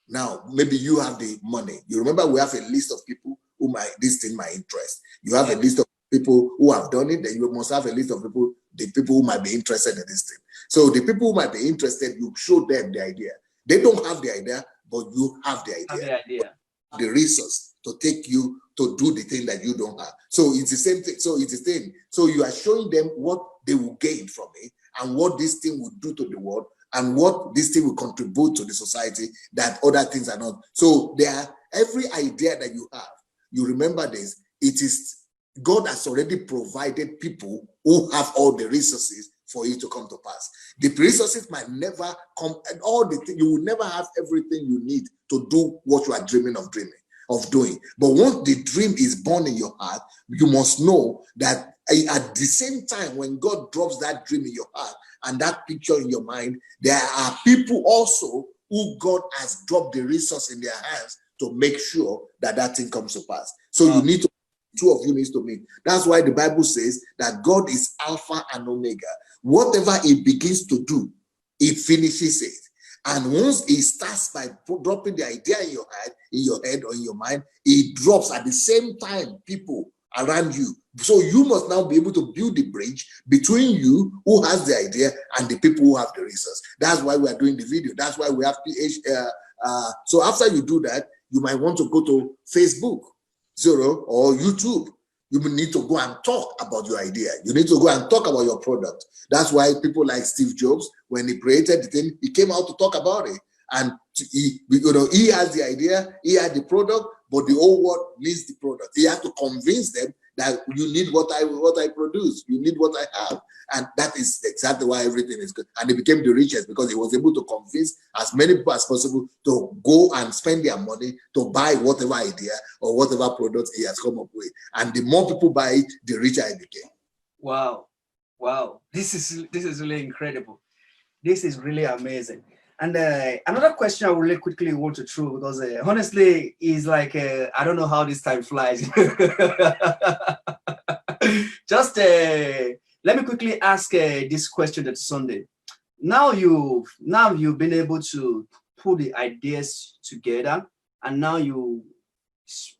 now maybe you have the money. You remember we have a list of people who this thing might interest. You have a list of people who have done it, then you must have a list of people, the people who might be interested in this thing. So the people who might be interested, you show them the idea. They don't have the idea, but you have the idea. The resource to take you to do the thing that you don't have. So it's the same thing. So it's the thing. So you are showing them what they will gain from it and what this thing will do to the world. and what this thing will contribute to the society that other things are not. So every idea that you have, you remember this, it is God has already provided people who have all the resources for it to come to pass. The resources might never come, and all the things, you will never have everything you need to do what you are dreaming of doing. But once the dream is born in your heart, you must know that at the same time, when God drops that dream in your heart and that picture in your mind, there are people also who God has dropped the resource in their hands to make sure that that thing comes to pass. So you need to, two of you needs to meet. That's why the Bible says that God is Alpha and Omega. Whatever he begins to do, he finishes it. And once he starts by dropping the idea in your head or in your mind, it drops at the same time people around you. So you must now be able to build the bridge between you who has the idea and the people who have the resource. That's why we are doing the video. That's why we have so after you do that, you might want to go to Facebook, or YouTube. You need to go and talk about your idea. You need to go and talk about your product. That's why people like Steve Jobs, when he created the thing, he came out to talk about it. And he has the idea, he had the product, but the whole world needs the product. He had to convince them that you need what I produce, you need what I have. And that is exactly why everything is good. And he became the richest because he was able to convince as many people as possible to go and spend their money to buy whatever idea or whatever product he has come up with. And the more people buy it, the richer he became. Wow. This is really incredible. This is really amazing. And another question I really quickly want to throw, because honestly, is like, I don't know how this time flies. Just let me quickly ask this question that Sunday. Now you've been able to put the ideas together, and now you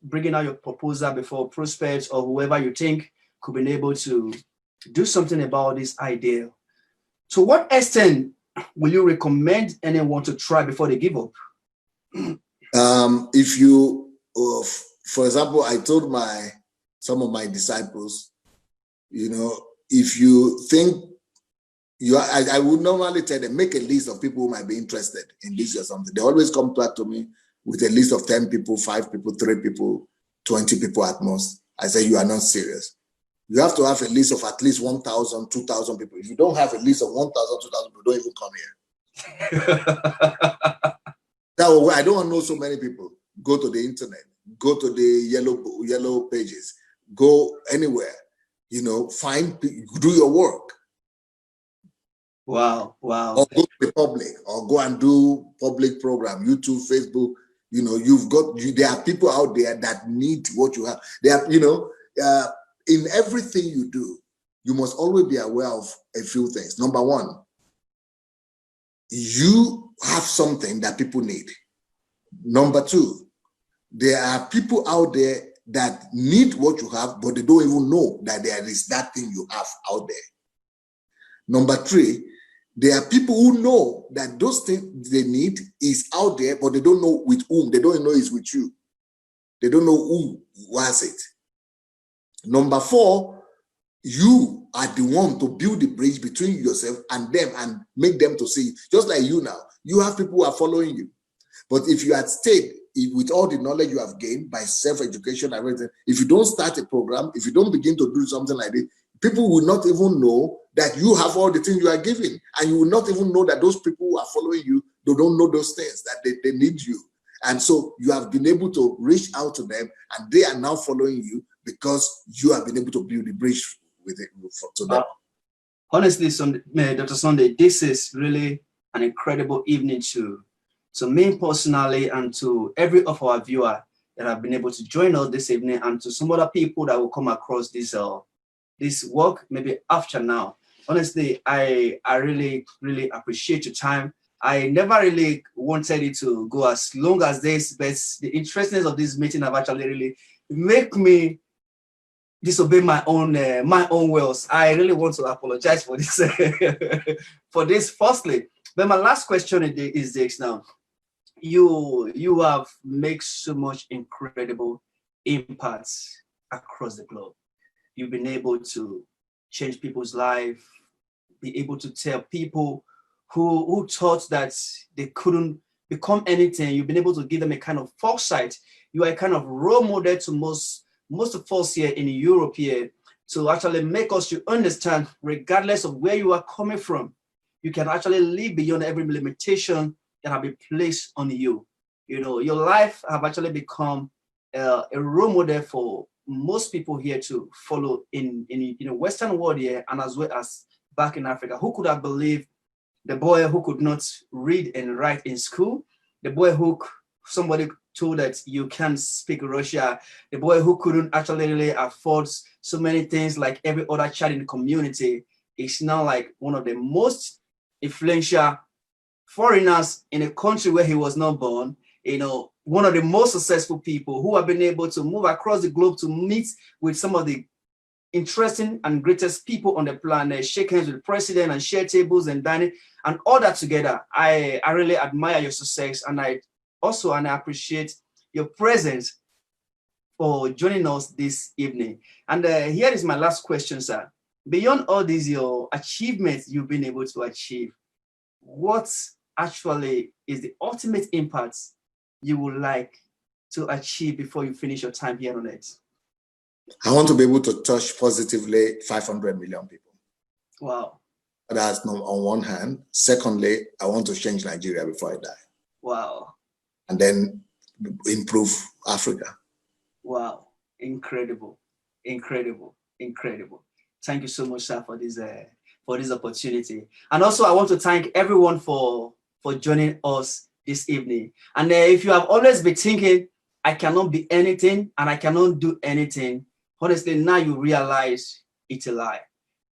bringing out your proposal before prospects or whoever you think could be able to do something about this idea. To what extent will you recommend anyone to try before they give up? If you, for example, I told some of my disciples, if you think I would normally tell them, make a list of people who might be interested in this or something. They always come back to me with a list of 10 people, 5 people, 3 people, 20 people at most. I say, you are not serious. You have to have a list of at least 1,000, 2,000 people. If you don't have a list of 1,000, 2,000 people, don't even come here. Now, I don't want to know so many people. Go to the internet, go to the yellow pages, go anywhere, find, do your work. Wow. Or go to the public, or go and do public program, YouTube, Facebook. There are people out there that need what you have. In everything you do, you must always be aware of a few things. Number one, you have something that people need. Number two, there are people out there that need what you have, but they don't even know that there is that thing you have out there. Number three, there are people who know that those things they need is out there, but they don't know with whom. They don't know it's with you. They don't know who wants it. Number four, you are the one to build the bridge between yourself and them and make them to see. Just like you now, you have people who are following you. But if you had stayed with all the knowledge you have gained by self-education and everything, if you don't start a program, if you don't begin to do something like this, people will not even know that you have all the things you are giving. And you will not even know that those people who are following you, they don't know those things, that they need you. And so you have been able to reach out to them, and they are now following you because you have been able to build a bridge with it to them. Honestly, Dr. Sunday, this is really an incredible evening to me personally, and to every of our viewer that have been able to join us this evening, and to some other people that will come across this work maybe after now. Honestly, I really, really appreciate your time. I never really wanted it to go as long as this, but the interestness of this meeting have actually really make me disobey my own wills. I really want to apologize for this for this firstly. But my last question is this now. You have made so much incredible impacts across the globe. You've been able to change people's life, be able to tell people who thought that they couldn't become anything. You've been able to give them a kind of foresight. You are a kind of role model to most of us here in Europe here, to actually make us to understand, regardless of where you are coming from, you can actually live beyond every limitation that have been placed on you. You know, your life have actually become a role model for most people here to follow in the Western world here, and as well as back in Africa. Who could have believed the boy who could not read and write in school, the boy who somebody told that you can't speak Russia, the boy who couldn't actually really afford so many things like every other child in the community, is now like one of the most influential foreigners in a country where he was not born. You know, one of the most successful people who have been able to move across the globe to meet with some of the interesting and greatest people on the planet, shake hands with the president and share tables and dining and all that together. I really admire your success, and I appreciate your presence for joining us this evening. And here is my last question, sir. Beyond all these your achievements you've been able to achieve, what actually is the ultimate impact you would like to achieve before you finish your time here on Earth? I want to be able to touch positively 500 million people. Wow. That's on one hand. Secondly, I want to change Nigeria before I die. Wow. And then improve Africa. Wow. Incredible. Incredible. Incredible. Thank you so much, sir, for this opportunity. And also, I want to thank everyone for joining us this evening. And if you have always been thinking, I cannot be anything and I cannot do anything, honestly, now you realize it's a lie.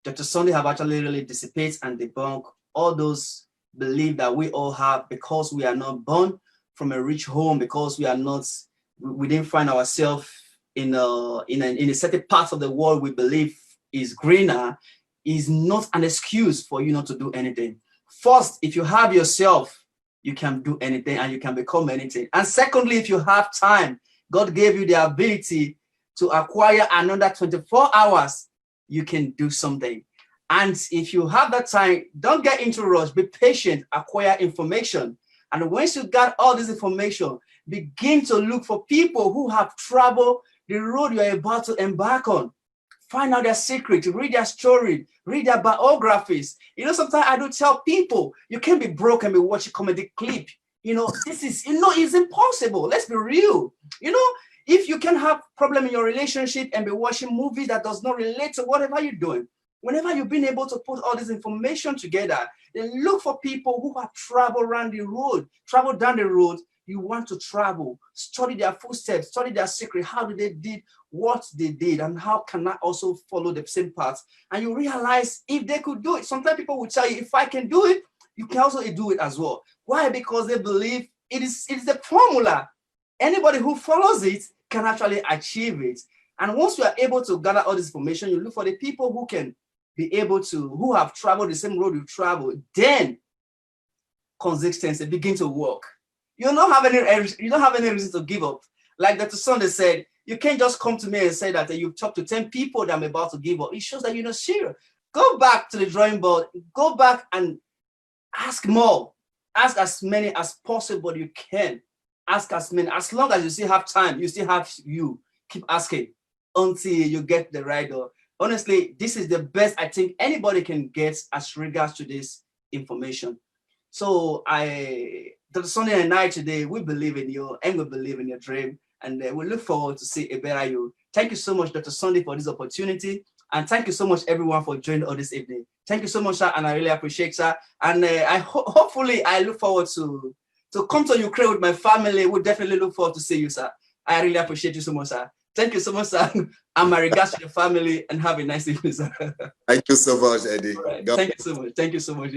Dr. Sunday have actually really dissipated and debunked all those beliefs that we all have, because we are not born from a rich home, because we didn't find ourselves in a certain part of the world we believe is greener, is not an excuse for you not to do anything. First, if you have yourself, you can do anything and you can become anything. And secondly, if you have time, God gave you the ability to acquire another 24 hours, you can do something. And if you have that time, don't get into a rush, be patient, acquire information. And once you got all this information, begin to look for people who have traveled the road you're about to embark on. Find out their secret, read their story, read their biographies. You know, sometimes I do tell people, you can't be broke and be watching comedy clip. You know, this is, it's impossible. Let's be real. You know, if you can have problem in your relationship and be watching movies that does not relate to whatever you're doing, whenever you've been able to put all this information together, then look for people who have traveled around the road, traveled down the road you want to travel, study their footsteps, study their secret, how did what they did, and how can I also follow the same path? And you realize if they could do it, sometimes people will tell you, if I can do it, you can also do it as well. Why? Because they believe it is the formula. Anybody who follows it can actually achieve it. And once you are able to gather all this information, you look for the people who can be able to, who have traveled the same road you travel, then consistency begin to work. You don't have any reason to give up. Like Dr. Sunday said, you can't just come to me and say that you've talked to 10 people that I'm about to give up. It shows that you're not serious. Go back to the drawing board, go back and ask more. Ask as many as possible you can. Ask as many. As long as you still have time, you still have you. Keep asking until you get the right door. Honestly, this is the best I think anybody can get as regards to this information. So Dr. Sunday and I today, we believe in you and we believe in your dream, and we look forward to see a better you. Thank you so much, Dr. Sunday, for this opportunity, and thank you so much, everyone, for joining us this evening. Thank you so much, sir, and I really appreciate, sir. And hopefully, I look forward to come to Ukraine with my family. We'll definitely look forward to see you, sir. I really appreciate you so much, sir. Thank you so much, sir. And my regards to the family, and have a nice evening, sir. Thank you so much, Eddie. Right. Thank you so much. Thank you so much.